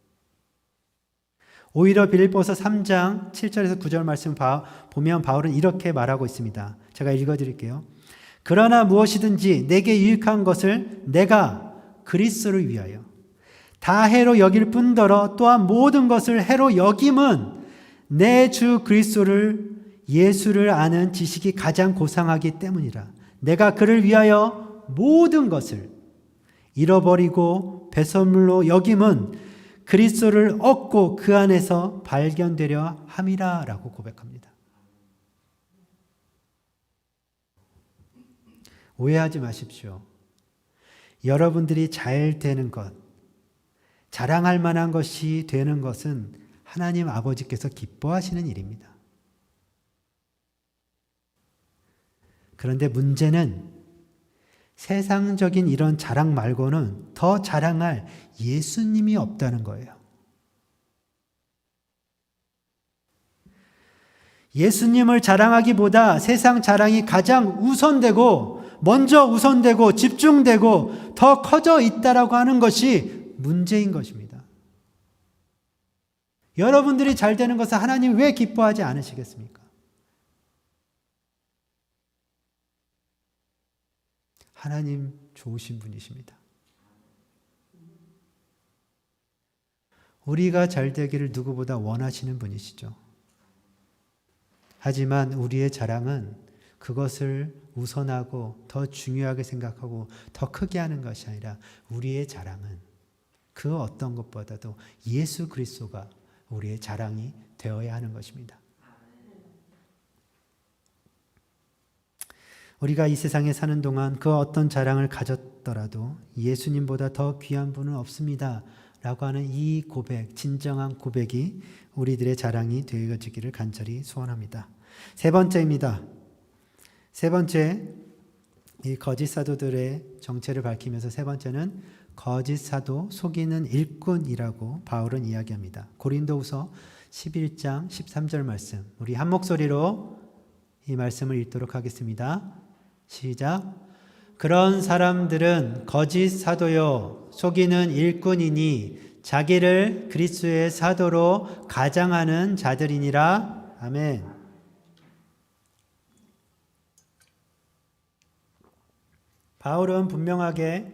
오히려 빌립보서 3장 7절에서 9절 말씀 보면 바울은 이렇게 말하고 있습니다. 제가 읽어드릴게요. 그러나 무엇이든지 내게 유익한 것을 내가 그리스도를 위하여 다 해로 여길 뿐더러 또한 모든 것을 해로 여김은 내 주 그리스도를 예수를 아는 지식이 가장 고상하기 때문이라. 내가 그를 위하여 모든 것을 잃어버리고 배설물로 여김은 그리스도를 얻고 그 안에서 발견되려 함이라 라고 고백합니다. 오해하지 마십시오. 여러분들이 잘 되는 것, 자랑할 만한 것이 되는 것은 하나님 아버지께서 기뻐하시는 일입니다. 그런데 문제는 세상적인 이런 자랑 말고는 더 자랑할 예수님이 없다는 거예요. 예수님을 자랑하기보다 세상 자랑이 가장 먼저 우선되고 집중되고 더 커져 있다라고 하는 것이 문제인 것입니다. 여러분들이 잘 되는 것을 하나님 왜 기뻐하지 않으시겠습니까? 하나님 좋으신 분이십니다. 우리가 잘 되기를 누구보다 원하시는 분이시죠. 하지만 우리의 자랑은 그것을 우선하고 더 중요하게 생각하고 더 크게 하는 것이 아니라 우리의 자랑은 그 어떤 것보다도 예수 그리스도가 우리의 자랑이 되어야 하는 것입니다. 우리가 이 세상에 사는 동안 그 어떤 자랑을 가졌더라도 예수님보다 더 귀한 분은 없습니다 라고 하는 이 고백, 진정한 고백이 우리들의 자랑이 되어지기를 간절히 소원합니다. 세 번째입니다. 세 번째, 이 거짓 사도들의 정체를 밝히면서 세 번째는 거짓 사도, 속이는 일꾼이라고 바울은 이야기합니다. 고린도후서 11장 13절 말씀, 우리 한 목소리로 이 말씀을 읽도록 하겠습니다. 시작. 그런 사람들은 거짓 사도요 속이는 일꾼이니 자기를 그리스도의 사도로 가장하는 자들이니라. 아멘. 바울은 분명하게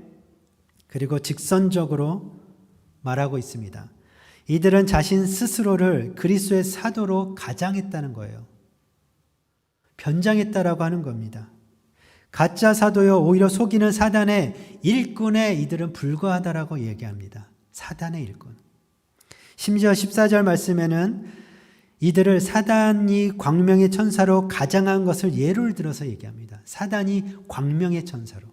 그리고 직선적으로 말하고 있습니다. 이들은 자신 스스로를 그리스도의 사도로 가장했다는 거예요. 변장했다라고 하는 겁니다. 가짜 사도요 오히려 속이는 사단의 일꾼에 이들은 불과하다라고 얘기합니다. 사단의 일꾼. 심지어 14절 말씀에는 이들을 사단이 광명의 천사로 가장한 것을 예를 들어서 얘기합니다. 사단이 광명의 천사로.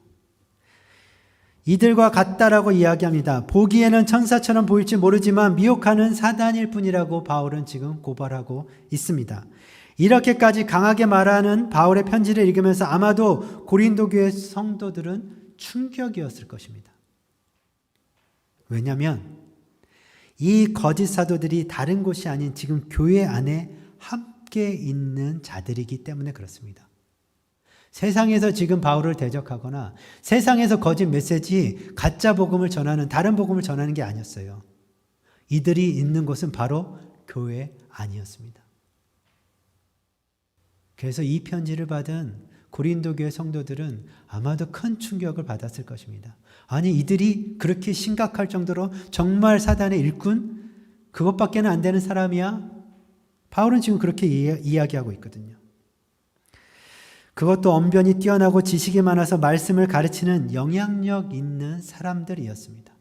이들과 같다라고 이야기합니다. 보기에는 천사처럼 보일지 모르지만 미혹하는 사단일 뿐이라고 바울은 지금 고발하고 있습니다. 이렇게까지 강하게 말하는 바울의 편지를 읽으면서 아마도 고린도 교회 성도들은 충격이었을 것입니다. 왜냐하면 이 거짓 사도들이 다른 곳이 아닌 지금 교회 안에 함께 있는 자들이기 때문에 그렇습니다. 세상에서 지금 바울을 대적하거나 세상에서 거짓 메시지, 가짜 복음을 전하는 다른 복음을 전하는 게 아니었어요. 이들이 있는 곳은 바로 교회 안이었습니다. 그래서 이 편지를 받은 고린도 교회 성도들은 아마도 큰 충격을 받았을 것입니다. 아니 이들이 그렇게 심각할 정도로 정말 사단의 일꾼? 그것밖에는 안 되는 사람이야? 바울은 지금 그렇게 이야기하고 있거든요. 그것도 언변이 뛰어나고 지식이 많아서 말씀을 가르치는 영향력 있는 사람들이었습니다.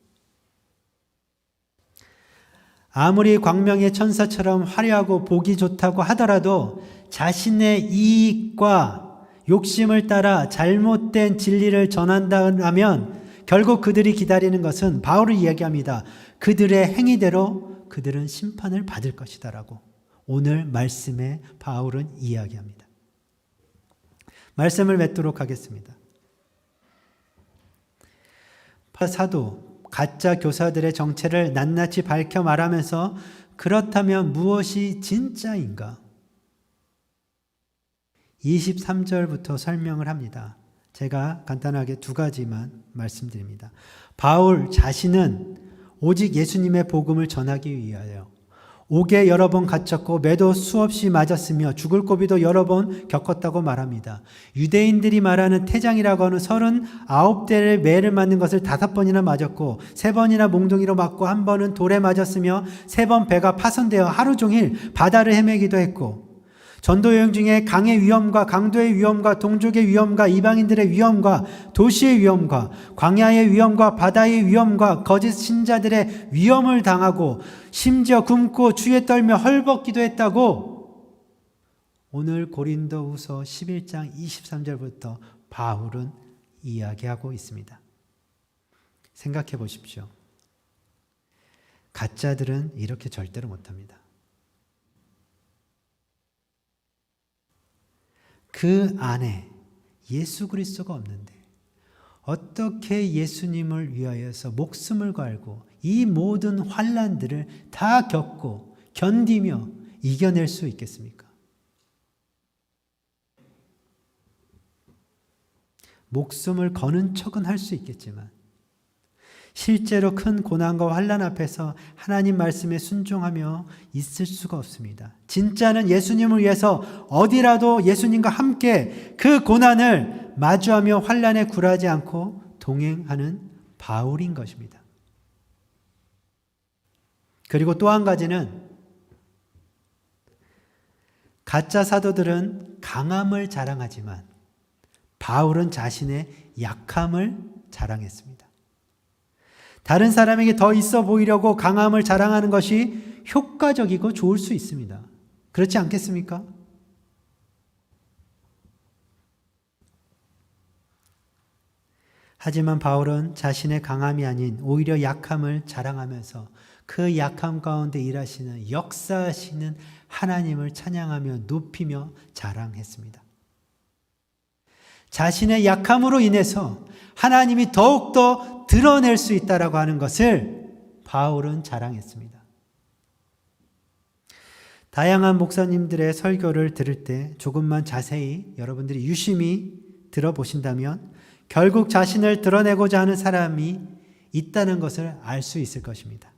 아무리 광명의 천사처럼 화려하고 보기 좋다고 하더라도 자신의 이익과 욕심을 따라 잘못된 진리를 전한다면 결국 그들이 기다리는 것은 바울을 이야기합니다. 그들의 행위대로 그들은 심판을 받을 것이다라고 오늘 말씀에 바울은 이야기합니다. 말씀을 맺도록 하겠습니다. 사도, 가짜 교사들의 정체를 낱낱이 밝혀 말하면서 그렇다면 무엇이 진짜인가? 23절부터 설명을 합니다. 제가 간단하게 두 가지만 말씀드립니다. 바울 자신은 오직 예수님의 복음을 전하기 위하여 옥에 여러 번 갇혔고 매도 수없이 맞았으며 죽을 고비도 여러 번 겪었다고 말합니다. 유대인들이 말하는 태장이라고 하는 39대의 매를 맞는 것을 5번이나 맞았고 3번이나 몽둥이로 맞고 1번은 돌에 맞았으며 3번 배가 파손되어 하루 종일 바다를 헤매기도 했고 전도 여행 중에 강의 위험과 강도의 위험과 동족의 위험과 이방인들의 위험과 도시의 위험과 광야의 위험과 바다의 위험과 거짓 신자들의 위험을 당하고 심지어 굶고 추위에 떨며 헐벗기도 했다고 오늘 고린도후서 11장 23절부터 바울은 이야기하고 있습니다. 생각해 보십시오. 가짜들은 이렇게 절대로 못합니다. 그 안에 예수 그리스도가 없는데 어떻게 예수님을 위하여서 목숨을 걸고 이 모든 환난들을 다 겪고 견디며 이겨낼 수 있겠습니까? 목숨을 거는 척은 할 수 있겠지만 실제로 큰 고난과 환난 앞에서 하나님 말씀에 순종하며 있을 수가 없습니다. 진짜는 예수님을 위해서 어디라도 예수님과 함께 그 고난을 마주하며 환난에 굴하지 않고 동행하는 바울인 것입니다. 그리고 또 한 가지는 가짜 사도들은 강함을 자랑하지만 바울은 자신의 약함을 자랑했습니다. 다른 사람에게 더 있어 보이려고 강함을 자랑하는 것이 효과적이고 좋을 수 있습니다. 그렇지 않겠습니까? 하지만 바울은 자신의 강함이 아닌 오히려 약함을 자랑하면서 그 약함 가운데 일하시는 역사하시는 하나님을 찬양하며 높이며 자랑했습니다. 자신의 약함으로 인해서 하나님이 더욱더 드러낼 수 있다라고 하는 것을 바울은 자랑했습니다. 다양한 목사님들의 설교를 들을 때 조금만 자세히 여러분들이 유심히 들어보신다면 결국 자신을 드러내고자 하는 사람이 있다는 것을 알 수 있을 것입니다.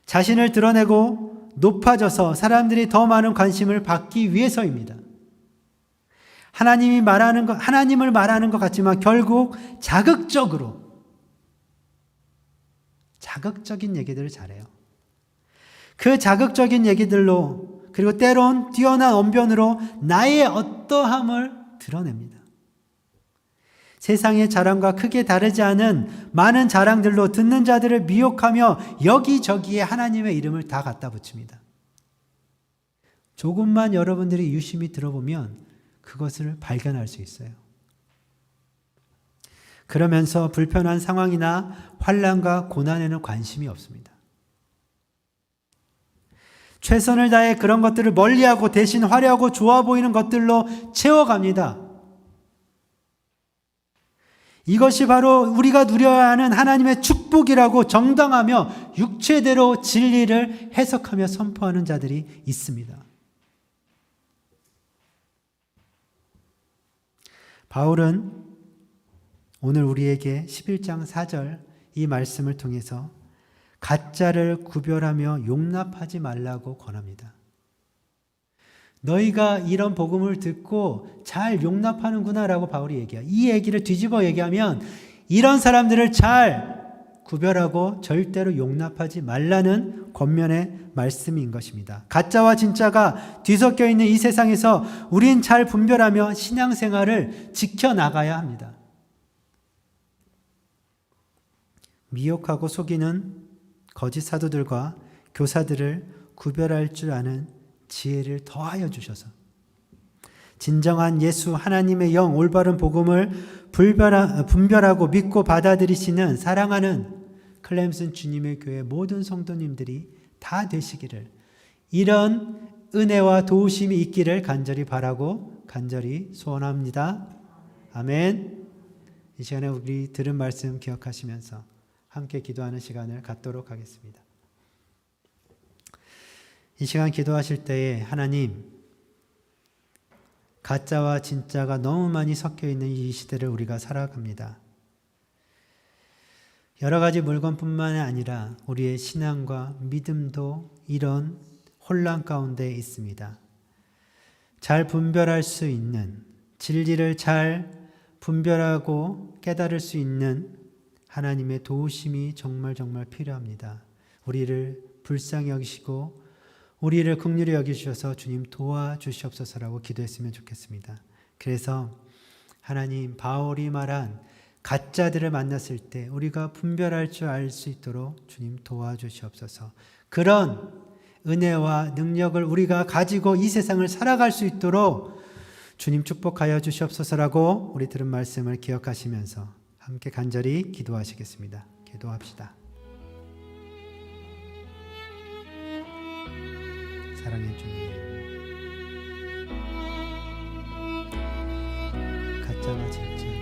자신을 드러내고 높아져서 사람들이 더 많은 관심을 받기 위해서입니다. 하나님을 말하는 것 같지만 결국 자극적인 얘기들을 잘해요. 그 자극적인 얘기들로 그리고 때론 뛰어난 언변으로 나의 어떠함을 드러냅니다. 세상의 자랑과 크게 다르지 않은 많은 자랑들로 듣는 자들을 미혹하며 여기저기에 하나님의 이름을 다 갖다 붙입니다. 조금만 여러분들이 유심히 들어보면 그것을 발견할 수 있어요. 그러면서 불편한 상황이나 환난과 고난에는 관심이 없습니다. 최선을 다해 그런 것들을 멀리하고 대신 화려하고 좋아 보이는 것들로 채워갑니다. 이것이 바로 우리가 누려야 하는 하나님의 축복이라고 정당하며 육체대로 진리를 해석하며 선포하는 자들이 있습니다. 바울은 오늘 우리에게 11장 4절 이 말씀을 통해서 가짜를 구별하며 용납하지 말라고 권합니다. 너희가 이런 복음을 듣고 잘 용납하는구나 라고 바울이 얘기해요. 이 얘기를 뒤집어 얘기하면 이런 사람들을 잘 구별하고 절대로 용납하지 말라는 권면의 말씀인 것입니다. 가짜와 진짜가 뒤섞여 있는 이 세상에서 우린 잘 분별하며 신앙생활을 지켜나가야 합니다. 미혹하고 속이는 거짓 사도들과 교사들을 구별할 줄 아는 지혜를 더하여 주셔서 진정한 예수 하나님의 영 올바른 복음을 분별하고 믿고 받아들이시는 사랑하는 클램슨 주님의 교회 모든 성도님들이 다 되시기를 이런 은혜와 도우심이 있기를 간절히 바라고 간절히 소원합니다. 아멘. 이 시간에 우리 들은 말씀 기억하시면서 함께 기도하는 시간을 갖도록 하겠습니다. 이 시간 기도하실 때에 하나님, 가짜와 진짜가 너무 많이 섞여 있는 이 시대를 우리가 살아갑니다. 여러 가지 물건뿐만 아니라 우리의 신앙과 믿음도 이런 혼란 가운데 있습니다. 잘 분별할 수 있는, 진리를 잘 분별하고 깨달을 수 있는 하나님의 도우심이 정말 필요합니다. 우리를 불쌍히 여기시고 우리를 긍휼히 여기셔서 주님 도와주시옵소서라고 기도했으면 좋겠습니다. 그래서 하나님, 바울이 말한 가짜들을 만났을 때 우리가 분별할 줄 알 수 있도록 주님 도와주시옵소서. 그런 은혜와 능력을 우리가 가지고 이 세상을 살아갈 수 있도록 주님 축복하여 주시옵소서라고 우리 들은 말씀을 기억하시면서 함께 간절히 기도하시겠습니다. 기도합시다. 사랑의 주님, 가짜와 진짜가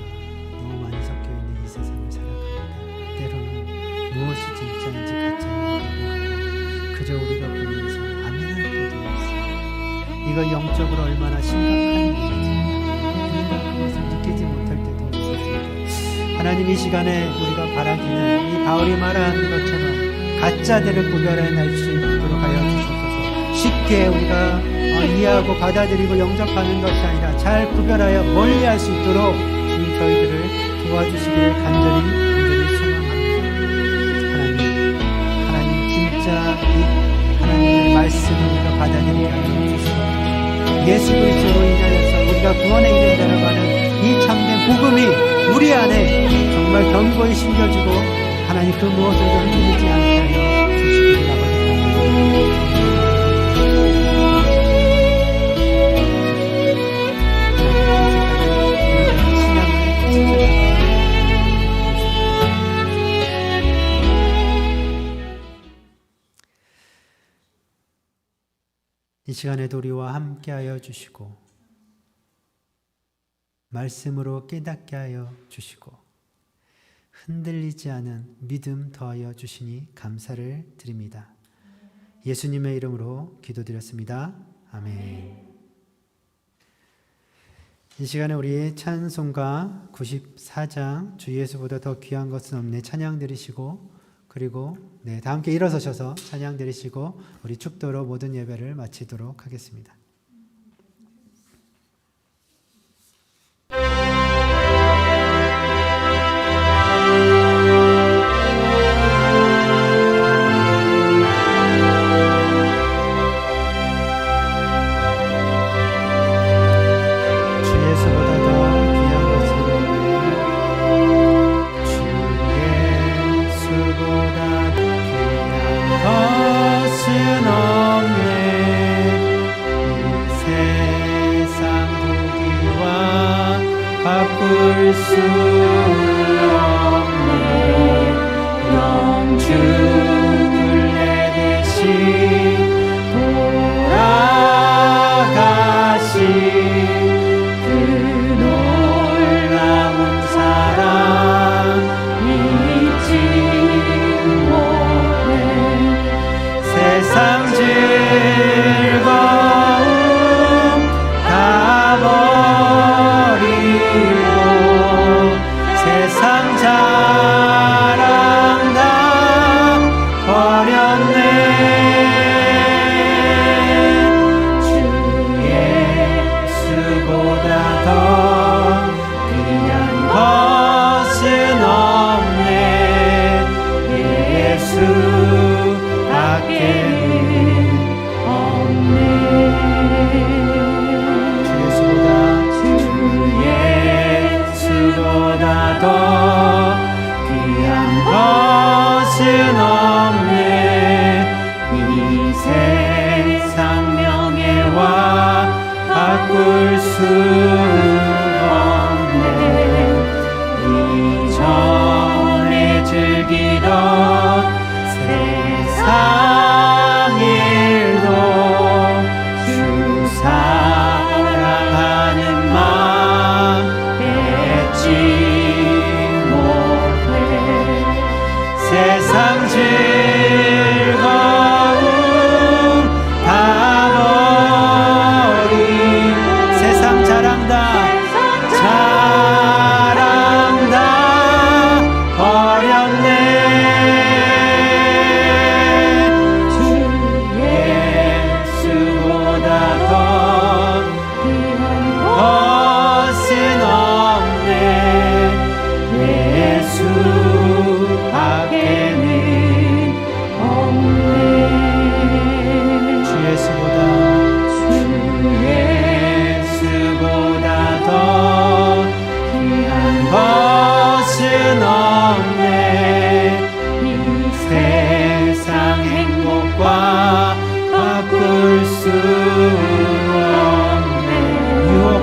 너무 많이 섞여있는 이 세상을 살아갑니다. 때로는 무엇이 진짜인지 가짜인지 모르고 그저 우리가 보면서 아멘할 때도 있어요. 이거 영적으로 얼마나 심각한 일인지 우리가 그것을 느끼지 못할 때도 있습니다. 하나님, 이 시간에 우리가 바라기는 이 바울이 말한 것처럼 가짜들을 구별해낼 수 있도록 하여 주시옵소서. 쉽게 우리가 이해하고 받아들이고 영접하는 것이 아니라 잘 구별하여 멀리할 수 있도록 주님 저희들을 도와주시기를 간절히 소망합니다. 하나님 진짜 이 하나님의 말씀을 우리가 받아들이게 하여 주시옵소서. 예수 그리스도로 인하여서 우리가 구원에 이른 자라고 하는 이 참된 복음이 우리 안에 정말 견고히 심겨지고 하나님 그 무엇을도 흔들리지 않게 하여 주시기를 아버지. 이 시간에도 우리와 함께하여 주시고 말씀으로 깨닫게 하여 주시고 흔들리지 않은 믿음 더하여 주시니 감사를 드립니다. 예수님의 이름으로 기도드렸습니다. 아멘. 이 시간에 우리 찬송가 94장 주 예수보다 더 귀한 것은 없네 찬양 드리시고, 그리고 다 함께 일어서셔서 찬양 드리시고 우리 축도로 모든 예배를 마치도록 하겠습니다.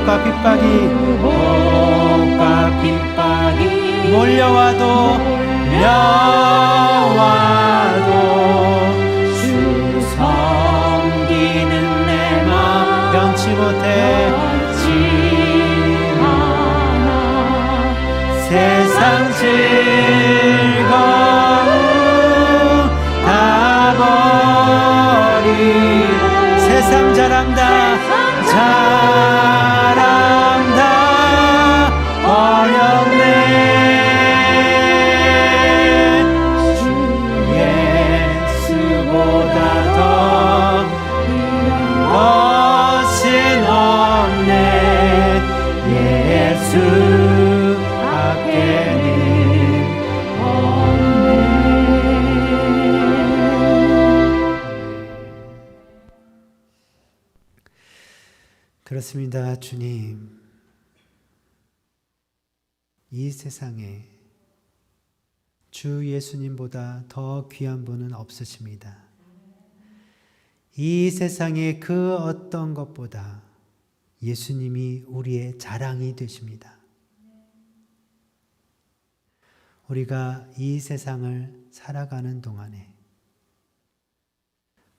유혹과 핍박이 유혹과 핍박이 몰려와도 주 섬기는 내 마음 변치 못해 세상 즐거움 다 버리 세상 자랑다 어렵네 주 예수보다 더 것은 없네 예수 밖에는 그렇습니다. 주님, 이 세상에 주 예수님보다 더 귀한 분은 없으십니다. 이 세상의 그 어떤 것보다 예수님이 우리의 자랑이 되십니다. 우리가 이 세상을 살아가는 동안에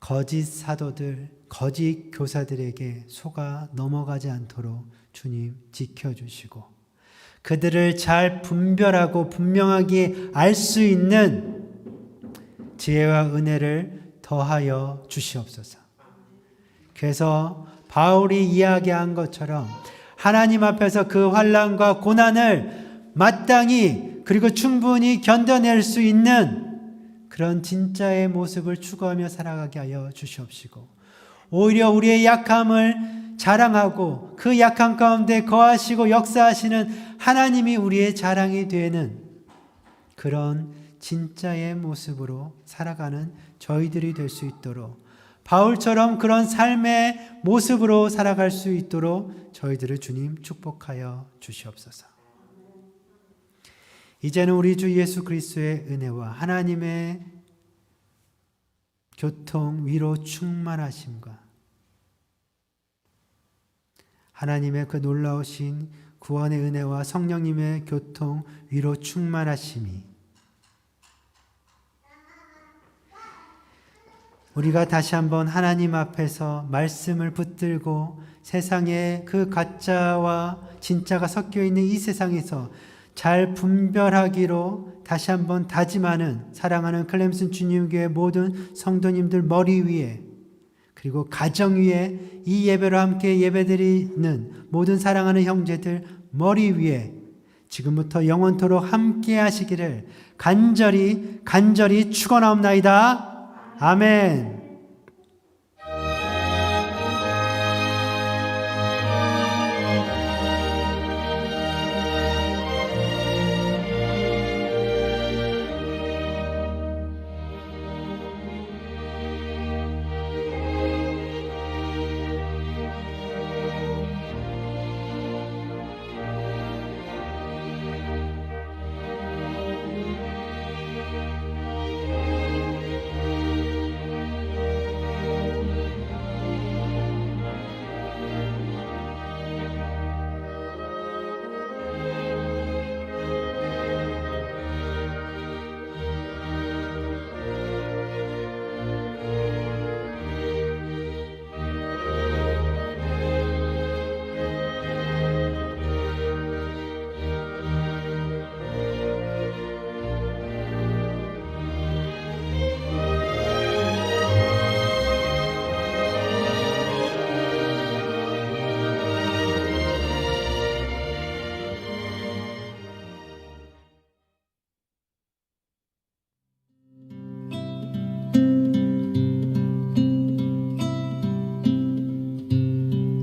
거짓 사도들, 거짓 교사들에게 속아 넘어가지 않도록 주님 지켜주시고 그들을 잘 분별하고 분명하게 알 수 있는 지혜와 은혜를 더하여 주시옵소서. 그래서 바울이 이야기한 것처럼 하나님 앞에서 그 환난과 고난을 마땅히 그리고 충분히 견뎌낼 수 있는 그런 진짜의 모습을 추구하며 살아가게 하여 주시옵시고 오히려 우리의 약함을 자랑하고 그 약함 가운데 거하시고 역사하시는 하나님이 우리의 자랑이 되는 그런 진짜의 모습으로 살아가는 저희들이 될 수 있도록 바울처럼 그런 삶의 모습으로 살아갈 수 있도록 저희들을 주님 축복하여 주시옵소서. 이제는 우리 주 예수 그리스도의 은혜와 하나님의 교통, 위로, 충만하심과 하나님의 그 놀라우신 구원의 은혜와 성령님의 교통, 위로, 충만하심이 우리가 다시 한번 하나님 앞에서 말씀을 붙들고 세상에 그 가짜와 진짜가 섞여 있는 이 세상에서 잘 분별하기로 다시 한번 다짐하는 사랑하는 클램슨 주님교회 모든 성도님들 머리 위에 그리고 가정 위에 이 예배로 함께 예배드리는 모든 사랑하는 형제들 머리 위에 지금부터 영원토록 함께 하시기를 간절히 축원하옵나이다. 아멘.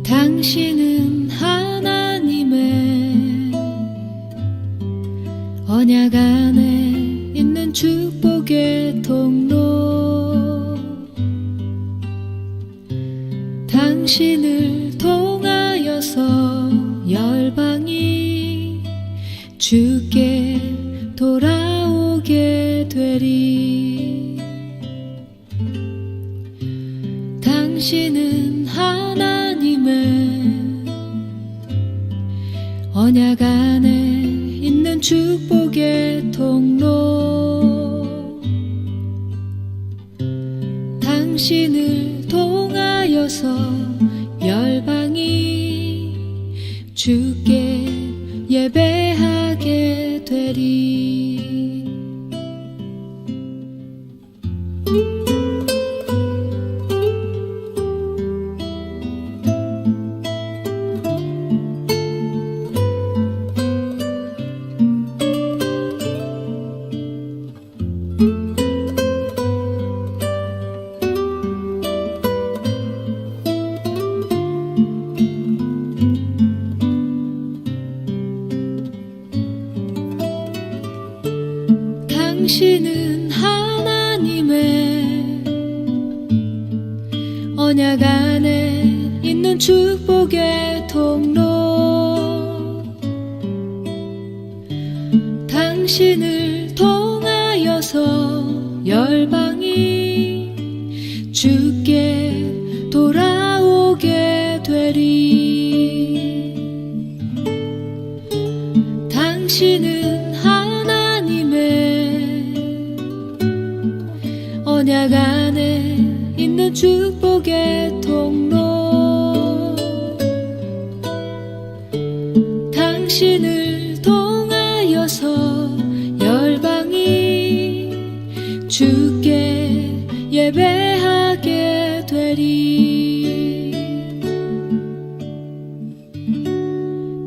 당신은 하나님의 언약 안에 있는 축복의 통로 당신을 통하여서 열방이 주께 돌아오게 되리 당신은 하나님의 언약 안에 있는 축복의 통로 당신을 통하여서 열방이 주께 예배하게 되리. 당신은 하나님의 언약 안에 있는 축복의 통로 당신을 통하여서 열방이 주께 돌아오게 되리. 당신은 언약 안에 있는 축복의 통로 당신을 통하여서 열방이 주께 예배하게 되리.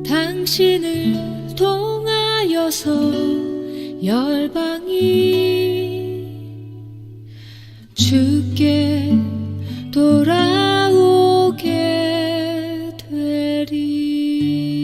당신을 통하여서 열방이